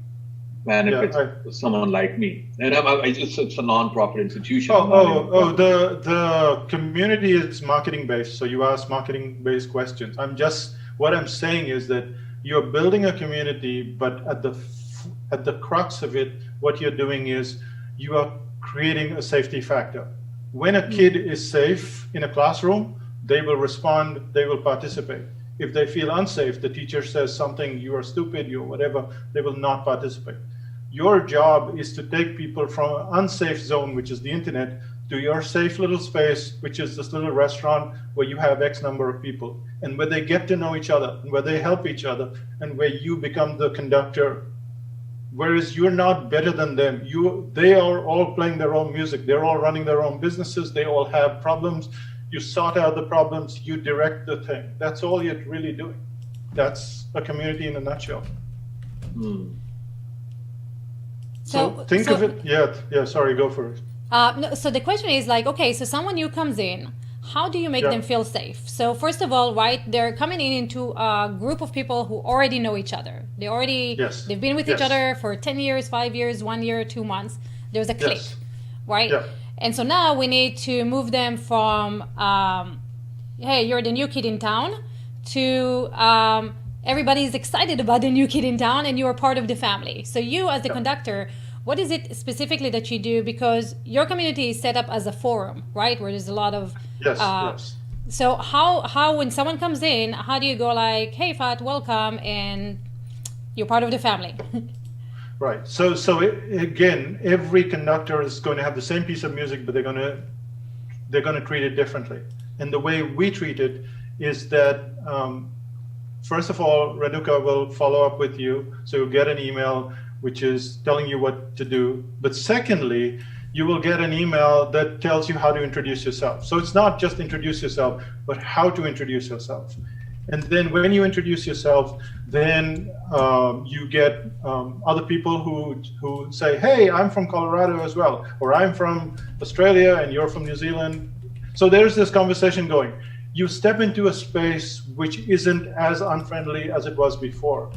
benefit someone like me? And it's a non-profit institution. The community is marketing based. So you ask marketing based questions. What I'm saying is that you're building a community, but at the crux of it, what you're doing is you are creating a safety factor. When a kid is safe in a classroom, they will respond, they will participate. If they feel unsafe, the teacher says something, you are stupid, you whatever, they will not participate. Your job is to take people from an unsafe zone, which is the internet, to your safe little space, which is this little restaurant where you have X number of people, and where they get to know each other, and where they help each other, and where you become the conductor. Whereas you're not better than them. They are all playing their own music. They're all running their own businesses. They all have problems. You sort out the problems, you direct the thing. That's all you're really doing. That's a community in a nutshell. So think of it, sorry, go for it. No, so the question is like, okay, so someone new comes in, how do you make them feel safe? So first of all, right, they're coming into a group of people who already know each other. They've been with each other for 10 years, 5 years, 1 year, 2 months. There's a click, right? Yeah. And so now we need to move them from, hey, you're the new kid in town, to everybody's excited about the new kid in town and you're part of the family. So you as the conductor, what is it specifically that you do? Because your community is set up as a forum, right? Where there's a lot of... Yes. So how when someone comes in, how do you go like, hey, Fat, welcome, and you're part of the family? Right. So again, every conductor is going to have the same piece of music, but they're going to treat it differently. And the way we treat it is that, first of all, Renuka will follow up with you. So you'll get an email which is telling you what to do. But secondly, you will get an email that tells you how to introduce yourself. So it's not just introduce yourself, but how to introduce yourself. And then when you introduce yourself, then you get other people who say, hey, I'm from Colorado as well, or I'm from Australia and you're from New Zealand. So there's this conversation going. You step into a space which isn't as unfriendly as it was before.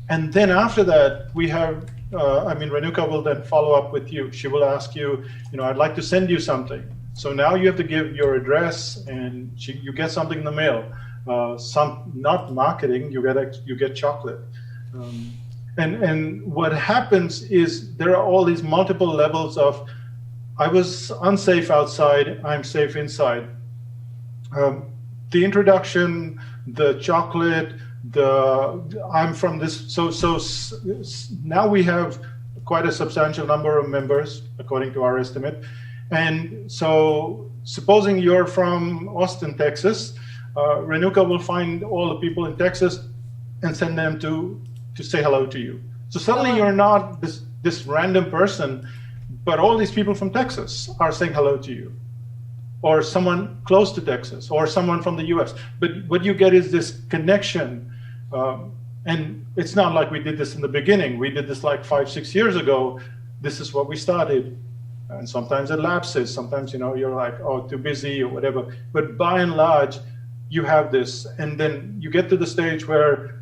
And then after that, we have, Renuka will then follow up with you. She will ask you, I'd like to send you something. So now you have to give your address and you get something in the mail. Not marketing, you get chocolate. And what happens is there are all these multiple levels of, I was unsafe outside, I'm safe inside. The introduction, the chocolate, I'm from this, so now we have quite a substantial number of members according to our estimate. And so supposing you're from Austin, Texas, Renuka will find all the people in Texas and send them to say hello to you. So suddenly you're not this random person, but all these people from Texas are saying hello to you, or someone close to Texas, or someone from the US. But what you get is this connection. And it's not like we did this in the beginning. We did this like 5-6 years ago. This is what we started. And sometimes it lapses. Sometimes, you're like, oh, too busy or whatever. But by and large, you have this, and then you get to the stage where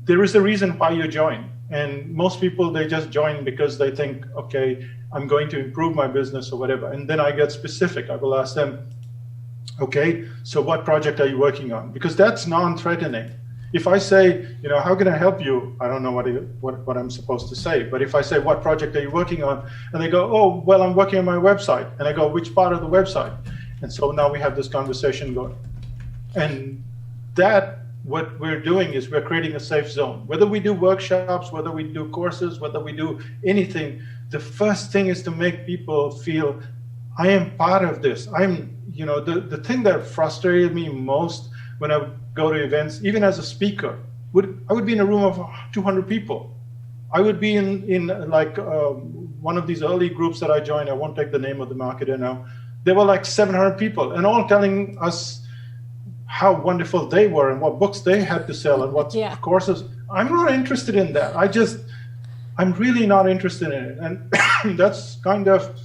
there is a reason why you join. And most people, they just join because they think, okay, I'm going to improve my business or whatever. And then I get specific. I will ask them, okay, so what project are you working on? Because that's non-threatening. If I say, how can I help you? I don't know what I'm supposed to say. But if I say, what project are you working on? And they go, oh, well, I'm working on my website. And I go, which part of the website? And so now we have this conversation going. And what we're doing is we're creating a safe zone. Whether we do workshops, whether we do courses, whether we do anything, the first thing is to make people feel, I am part of this. The thing that frustrated me most when I go to events, even as a speaker, I would be in a room of 200 people. I would be in one of these early groups that I joined. I won't take the name of the marketer now. There were like 700 people, and all telling us how wonderful they were and what books they had to sell and what courses. I'm not interested in that. I'm really not interested in it. And that's kind of,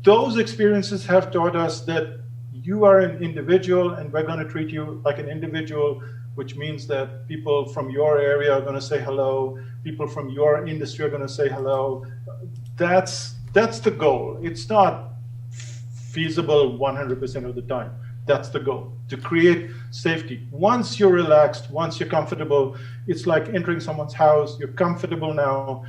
those experiences have taught us that you are an individual and we're going to treat you like an individual, which means that people from your area are going to say hello. People from your industry are going to say hello. That's the goal. It's not feasible 100% of the time. That's the goal, to create safety. Once you're relaxed, once you're comfortable, it's like entering someone's house. You're comfortable now.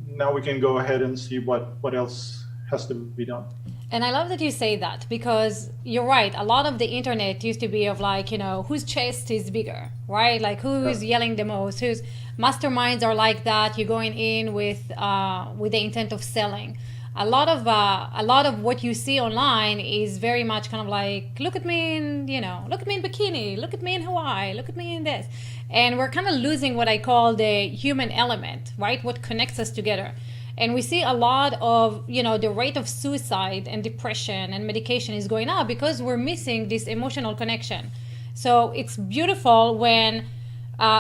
Now we can go ahead and see what else has to be done. And I love that you say that, because you're right. A lot of the internet used to be of like, whose chest is bigger, right? Like who's yelling the most, whose masterminds are like that. You're going in with the intent of selling. A lot of what you see online is very much kind of like, look at me in bikini, look at me in Hawaii, look at me in this. And we're kind of losing what I call the human element, right? What connects us together. And we see a lot of, the rate of suicide and depression and medication is going up because we're missing this emotional connection. So it's beautiful when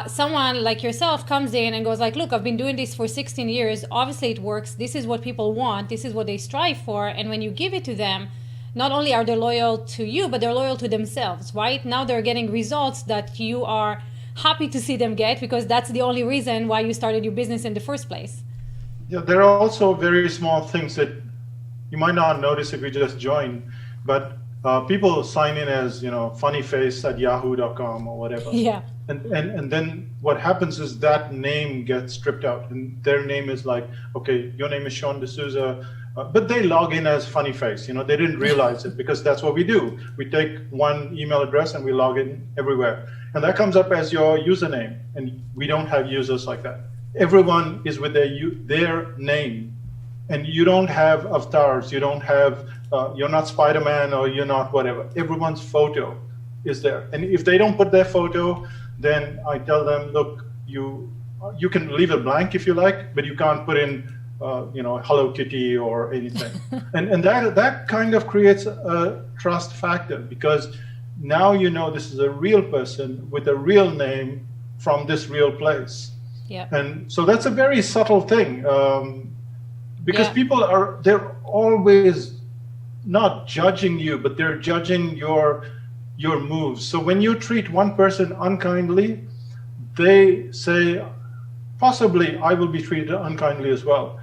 someone like yourself comes in and goes like, look, I've been doing this for 16 years. Obviously it works. This is what people want. This is what they strive for. And when you give it to them, not only are they loyal to you, but they're loyal to themselves, right? Now they're getting results that you are happy to see them get, because that's the only reason why you started your business in the first place. Yeah, there are also very small things that you might not notice if you just join, but people sign in as, funnyface@yahoo.com or whatever. Yeah. And then what happens is that name gets stripped out, and their name is like, okay, your name is Sean D'Souza, but they log in as Funny Face. They didn't realize it, because that's what we do. We take one email address and we log in everywhere, and that comes up as your username. And we don't have users like that. Everyone is with their name, and you don't have avatars. You don't have, you're not Spider-Man or you're not whatever. Everyone's photo is there, and if they don't put their photo, then I tell them, look, you can leave it blank if you like, but you can't put in, Hello Kitty or anything. and that kind of creates a trust factor, because now this is a real person with a real name from this real place. Yeah. And so that's a very subtle thing, because people they're always not judging you, but they're judging your moves. So when you treat one person unkindly, they say, possibly I will be treated unkindly as well.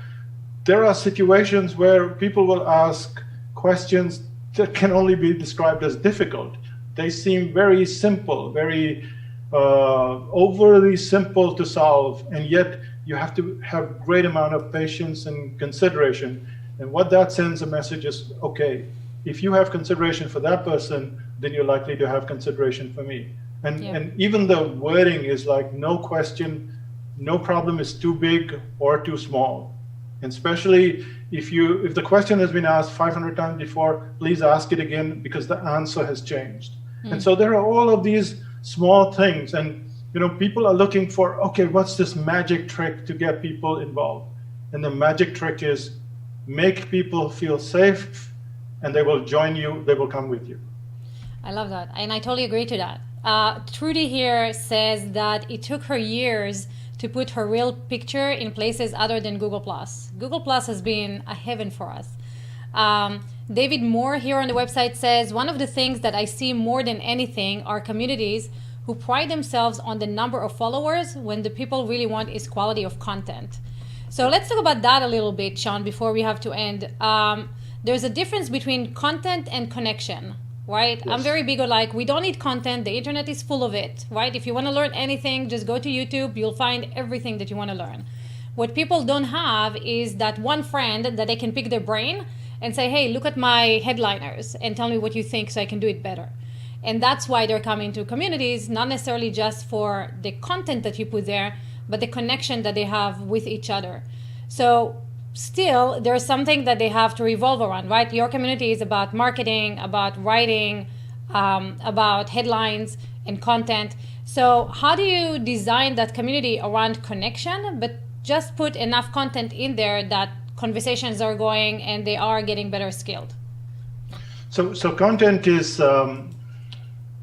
There are situations where people will ask questions that can only be described as difficult. They seem very simple, very overly simple to solve, and yet you have to have great amount of patience and consideration. And what that sends a message is, okay, if you have consideration for that person, then you're likely to have consideration for me. And even the wording is like, no question, no problem is too big or too small. And especially if the question has been asked 500 times before, please ask it again, because the answer has changed. And so there are all of these small things, and people are looking for, okay, what's this magic trick to get people involved? And the magic trick is make people feel safe, and they will join you, they will come with you. I love that, and I totally agree to that. Trudy here says that it took her years to put her real picture in places other than Google+. Google+ has been a heaven for us. David Moore here on the website says, one of the things that I see more than anything are communities who pride themselves on the number of followers when the people really want is quality of content. So let's talk about that a little bit, Sean, before we have to end. There's a difference between content and connection, right? Yes. I'm very big on like, we don't need content. The internet is full of it, right? If you want to learn anything, just go to YouTube. You'll find everything that you want to learn. What people don't have is that one friend that they can pick their brain and say, hey, look at my headliners and tell me what you think so I can do it better. And that's why they're coming to communities, not necessarily just for the content that you put there, but the connection that they have with each other. So still, there's something that they have to revolve around, right? Your community is about marketing, about writing, about headlines and content. So how do you design that community around connection, but just put enough content in there that conversations are going and they are getting better skilled? So content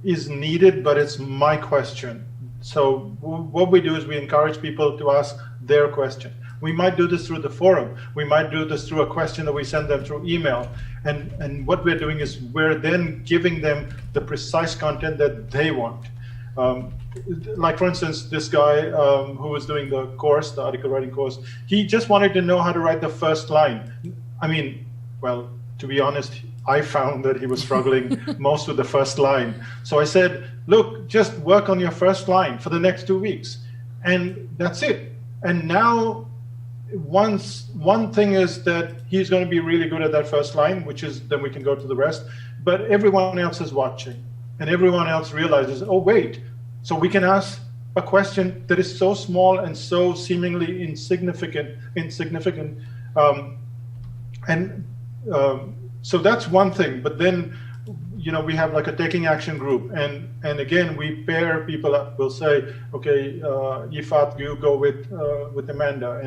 is needed, but it's my question. So what we do is we encourage people to ask their question. We might do this through the forum. We might do this through a question that we send them through email. And what we're doing is we're then giving them the precise content that they want. Like for instance, this guy who was doing the course, the article writing course, he just wanted to know how to write the first line. I mean, well, to be honest, I found that he was struggling most with the first line. So I said, look, just work on your first line for the next 2 weeks. And that's it. And now, one thing is that he's going to be really good at that first line, which is then we can go to the rest. But everyone else is watching. And everyone else realizes, oh, wait. So we can ask a question that is so small and so seemingly insignificant. So that's one thing. But then, we have like a taking action group, and again we pair people up. We'll say, okay, Yifat, you go with Amanda,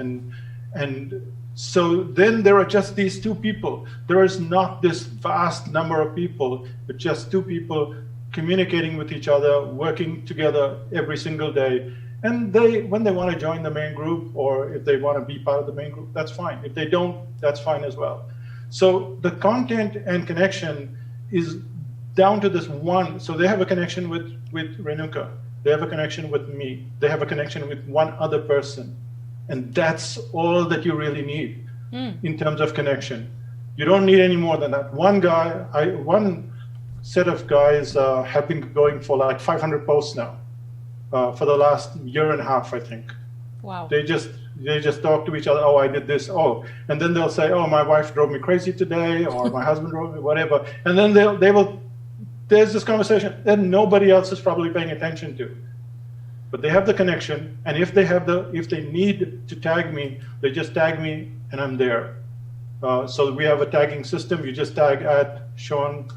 and so then there are just these two people. There is not this vast number of people, but just two people communicating with each other, working together every single day. And when they want to join the main group, or if they want to be part of the main group, that's fine. If they don't, that's fine as well. So the content and connection is down to this one. So they have a connection with Renuka. They have a connection with me. They have a connection with one other person. And that's all that you really need in terms of connection. You don't need any more than that. One set of guys have been going for like 500 posts now for the last year and a half, I think. Wow. They just talk to each other. Oh, I did this. Oh, and then they'll say, oh, my wife drove me crazy today, or my husband drove me, whatever. And then they will. There's this conversation that nobody else is probably paying attention to, but they have the connection. And if they need to tag me, they just tag me, and I'm there. So we have a tagging system. You just tag at Sean,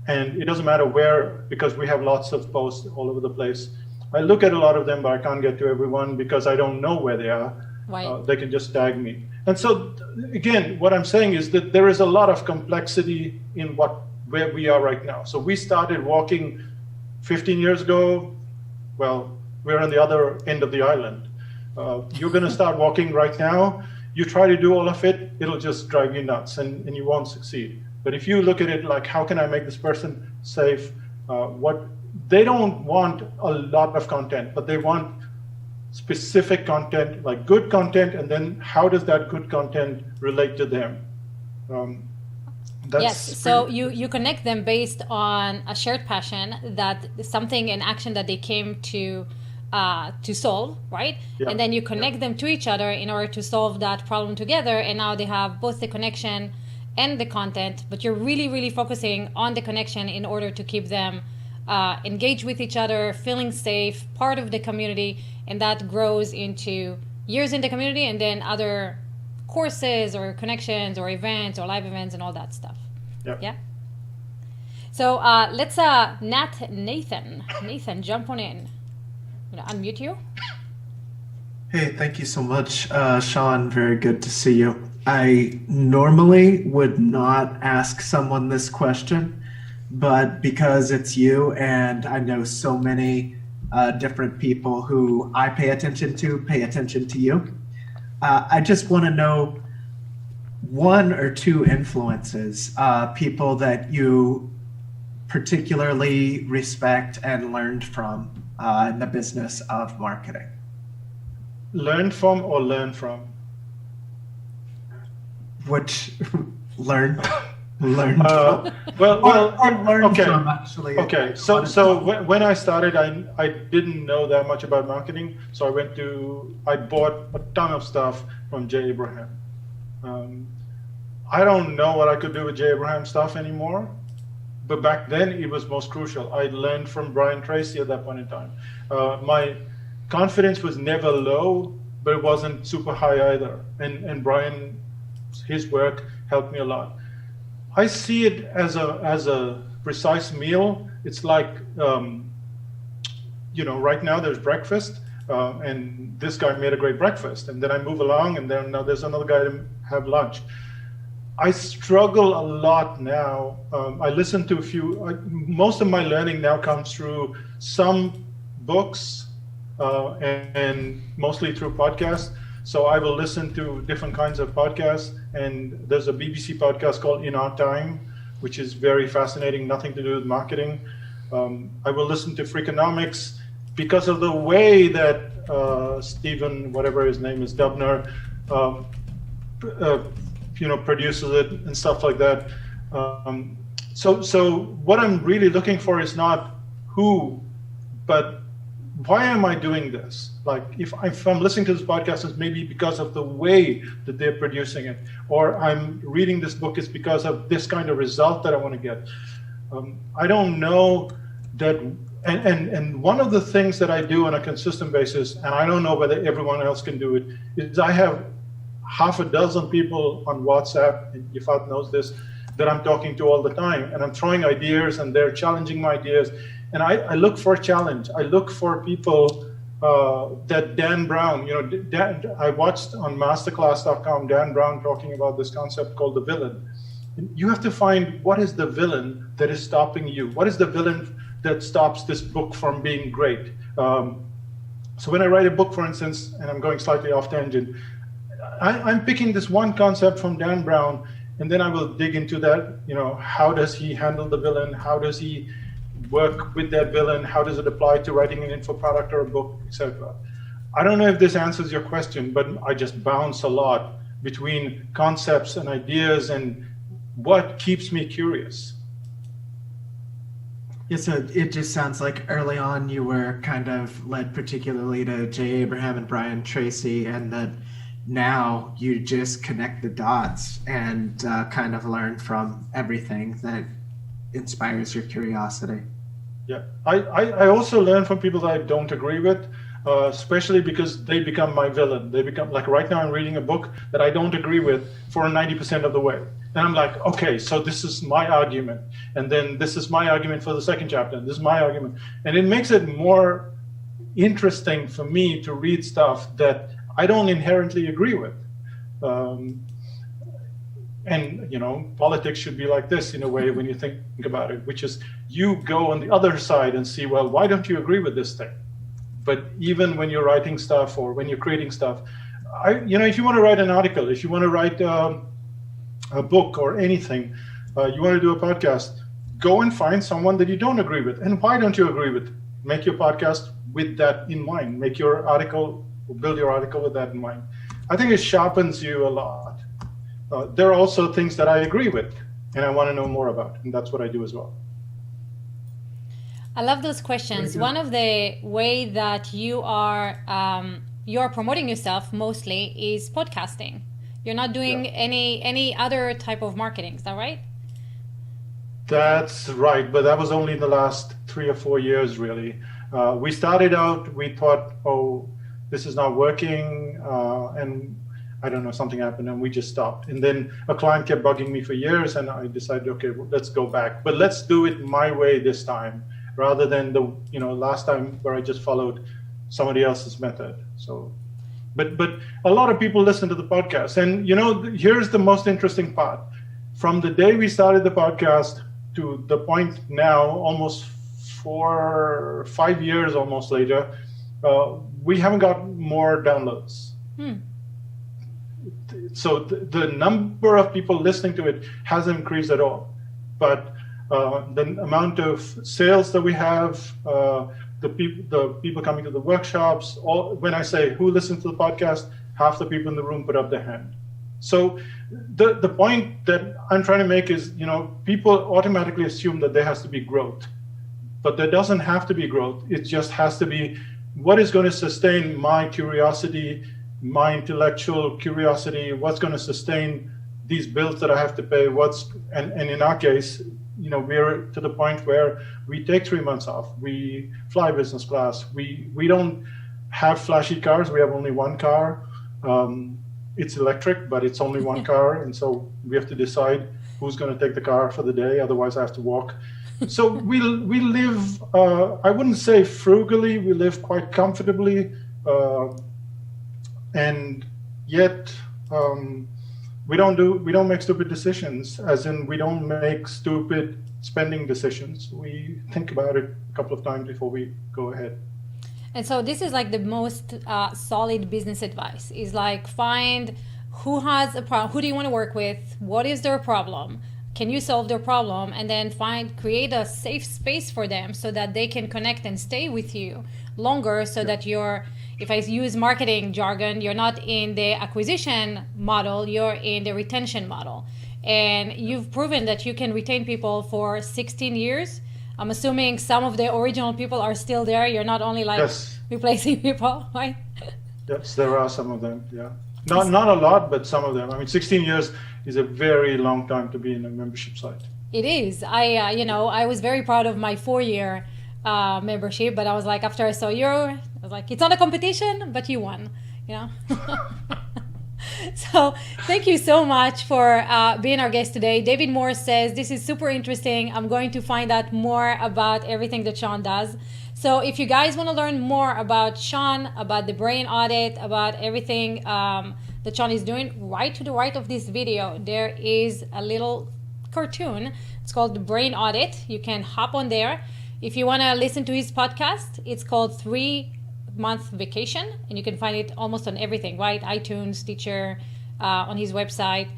and it doesn't matter where, because we have lots of posts all over the place. I look at a lot of them, but I can't get to everyone because I don't know where they are. Right. They can just tag me. And so, again, what I'm saying is that there is a lot of complexity in where we are right now. So we started walking 15 years ago. Well, we're on the other end of the island. You're going to start walking right now. You try to do all of it, it'll just drive you nuts, and you won't succeed. But if you look at it like, how can I make this person safe? They don't want a lot of content, but they want specific content, like good content, and then how does that good content relate to them? Yes, so you connect them based on a shared passion, that something, an action that they came to solve, right? Yeah. And then you connect them to each other in order to solve that problem together, and now they have both the connection and the content, but you're really, really focusing on the connection in order to keep them engage with each other, feeling safe, part of the community, and that grows into years in the community and then other courses or connections or events or live events and all that stuff. Yep. Yeah. So let's Nathan, jump on in. I'm gonna unmute you. Hey, thank you so much, Sean. Very good to see you. I normally would not ask someone this question, but because it's you and I know so many different people who I pay attention to you, I just want to know, one or two influences, people that you particularly respect and learned from in the business of marketing? Learn from or learn from? Which learn from. Well, or learn okay. from, actually. Okay, so when I started, I didn't know that much about marketing, so I bought a ton of stuff from Jay Abraham. I don't know what I could do with Jay Abraham stuff anymore, but back then it was most crucial. I learned from Brian Tracy at that point in time. My confidence was never low, but it wasn't super high either. And Brian, his work helped me a lot. I see it as a precise meal. It's like, right now there's breakfast, and this guy made a great breakfast, and then I move along, and then now there's another guy to have lunch. I struggle a lot now. I listen to most of my learning now comes through some books, and mostly through podcasts. So I will listen to different kinds of podcasts, and there's a BBC podcast called In Our Time, which is very fascinating, nothing to do with marketing. I will listen to Freakonomics because of the way that Stephen, whatever his name is, Dubner, produces it and stuff like that. So what I'm really looking for is not who, but why am I doing this? Like if I'm listening to this podcast, it's maybe because of the way that they're producing it, or I'm reading this book is because of this kind of result that I want to get. I don't know that, and one of the things that I do on a consistent basis, and I don't know whether everyone else can do it, is I have half a dozen people on WhatsApp, and Yifat knows this, that I'm talking to all the time, and I'm throwing ideas, and they're challenging my ideas. And I look for a challenge. I look for people that Dan Brown, I watched on masterclass.com, Dan Brown talking about this concept called the villain. And you have to find what is the villain that is stopping you? What is the villain that stops this book from being great? So when I write a book, for instance, and I'm going slightly off tangent, I'm picking this one concept from Dan Brown, and then I will dig into that, how does he handle the villain? How does he work with that villain? How does it apply to writing an info product or a book, etc.? I don't know if this answers your question, but I just bounce a lot between concepts and ideas and what keeps me curious. Yeah, so it just sounds like early on you were kind of led particularly to Jay Abraham and Brian Tracy, and that now you just connect the dots and kind of learn from everything that inspires your curiosity. Yeah, I also learn from people that I don't agree with, especially because they become my villain. They become, like right now I'm reading a book that I don't agree with for 90% of the way. And I'm like, okay, so this is my argument. And then this is my argument for the second chapter. And this is my argument. And it makes it more interesting for me to read stuff that I don't inherently agree with. And politics should be like this in a way when you think about it, which is you go on the other side and see, well, why don't you agree with this thing? But even when you're writing stuff or when you're creating stuff, if you want to write an article, if you want to write a book or anything, you want to do a podcast, go and find someone that you don't agree with. And why don't you agree with? Make your podcast with that in mind. Make your article, build your article with that in mind. I think it sharpens you a lot. There are also things that I agree with and I want to know more about, and that's what I do as well. I love those questions. One of the way that you're promoting yourself mostly is podcasting. You're not doing any other type of marketing, is that right? That's right, but that was only in the last 3 or 4 years, really. We started out, we thought, oh, this is not working, and I don't know, something happened and we just stopped. And then a client kept bugging me for years and I decided, okay, well, let's go back. But let's do it my way this time, rather than the last time where I just followed somebody else's method. So, but a lot of people listen to the podcast. And here's the most interesting part. From the day we started the podcast to the point now, almost 4 or 5 years almost later, we haven't got more downloads. so the number of people listening to it hasn't increased at all, but the amount of sales that we have, the people coming to the workshops, when I say who listens to the podcast, half the people in the room put up their hand. So the point that I'm trying to make is, people automatically assume that there has to be growth, but there doesn't have to be growth. It just has to be what is going to sustain my curiosity, my intellectual curiosity, what's going to sustain these bills that I have to pay, and in our case, we're to the point where we take 3 months off, we fly business class, we don't have flashy cars, we have only one car. It's electric, but it's only one car, and so we have to decide who's going to take the car for the day, otherwise I have to walk. So we live, I wouldn't say frugally, we live quite comfortably, and yet we don't make stupid decisions, as in we don't make stupid spending decisions. We think about it a couple of times before we go ahead. And so this is like the most solid business advice, is like find who has a problem, who do you want to work with, what is their problem, can you solve their problem, and then create a safe space for them so that they can connect and stay with you longer, so that if I use marketing jargon, you're not in the acquisition model, you're in the retention model. And you've proven that you can retain people for 16 years. I'm assuming some of the original people are still there. You're not only replacing people, right? Yes, there are some of them, yeah. Not a lot, but some of them. I mean, 16 years is a very long time to be in a membership site. It is. I was very proud of my 4-year membership, but I was like, after I saw I was like, it's not a competition, but you won, So thank you so much for being our guest today. David Moore says, this is super interesting. I'm going to find out more about everything that Sean does. So if you guys want to learn more about Sean, about the brain audit, about everything that Sean is doing, right to the right of this video, there is a little cartoon. It's called the Brain Audit. You can hop on there. If you want to listen to his podcast, it's called 3-Month Vacation, and you can find it almost on everything, right? iTunes, Stitcher, on his website.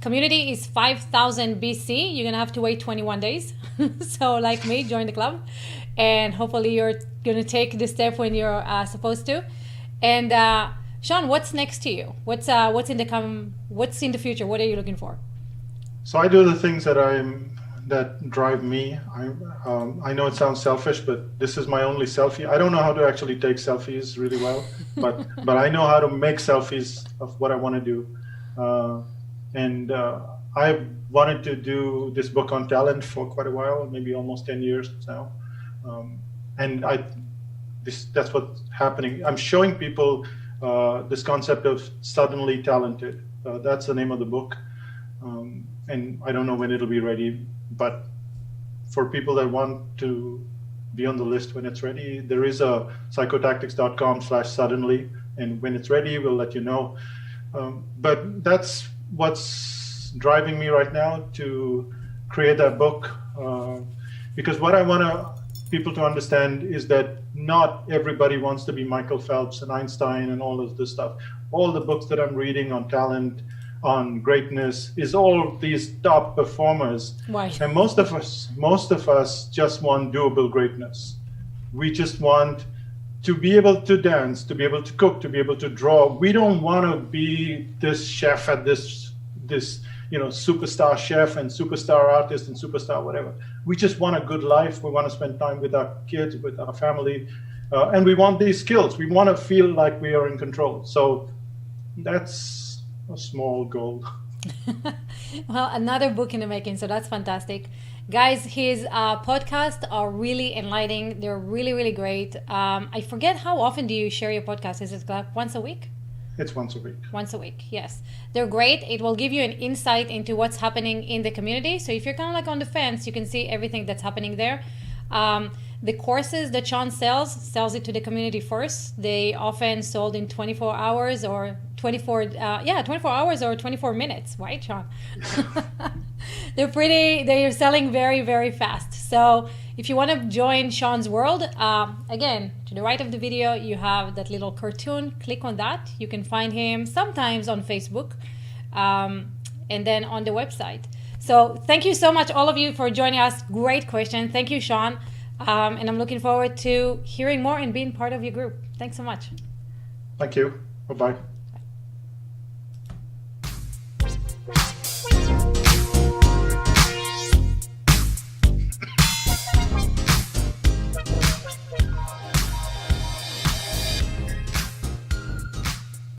Community is 5,000 BC. You're going to have to wait 21 days. So like me, join the club. And hopefully you're going to take the step when you're supposed to. And Sean, what's next to you? What's in the future? What are you looking for? So I do the things that drive me. I know it sounds selfish, but this is my only selfie. I don't know how to actually take selfies really well, but I know how to make selfies of what I want to do. And I've wanted to do this book on talent for quite a while, maybe almost 10 years now. And that's what's happening. I'm showing people this concept of suddenly talented. That's the name of the book. And I don't know when it'll be ready, but for people that want to be on the list when it's ready, there is a psychotactics.com/suddenly, and when it's ready, we'll let you know. But that's what's driving me right now to create that book, because what I want people to understand is that not everybody wants to be Michael Phelps and Einstein and all of this stuff. All the books that I'm reading on talent, on greatness, is all these top performers. Right. And most of us just want doable greatness. We just want to be able to dance, to be able to cook, to be able to draw. We don't want to be this chef at this superstar chef and superstar artist and superstar whatever. We just want a good life. We want to spend time with our kids, with our family, and we want these skills. We want to feel like we are in control. So that's a small goal. Well, another book in the making, so that's fantastic. Guys, his podcasts are really enlightening. They're really, really great. I forget, how often do you share your podcast? Is it like once a week? It's once a week. Once a week, yes. They're great. It will give you an insight into what's happening in the community. So if you're kind of like on the fence, you can see everything that's happening there. The courses that Sean sells it to the community first. They often sold in 24 hours or 24 hours or 24 minutes, right, Sean? they're selling very, very fast. So if you want to join Sean's world, again, to the right of the video, you have that little cartoon. Click on that. You can find him sometimes on Facebook, and then on the website. So thank you so much, all of you, for joining us. Great question. Thank you, Sean. And I'm looking forward to hearing more and being part of your group. Thanks so much. Thank you. Bye-bye.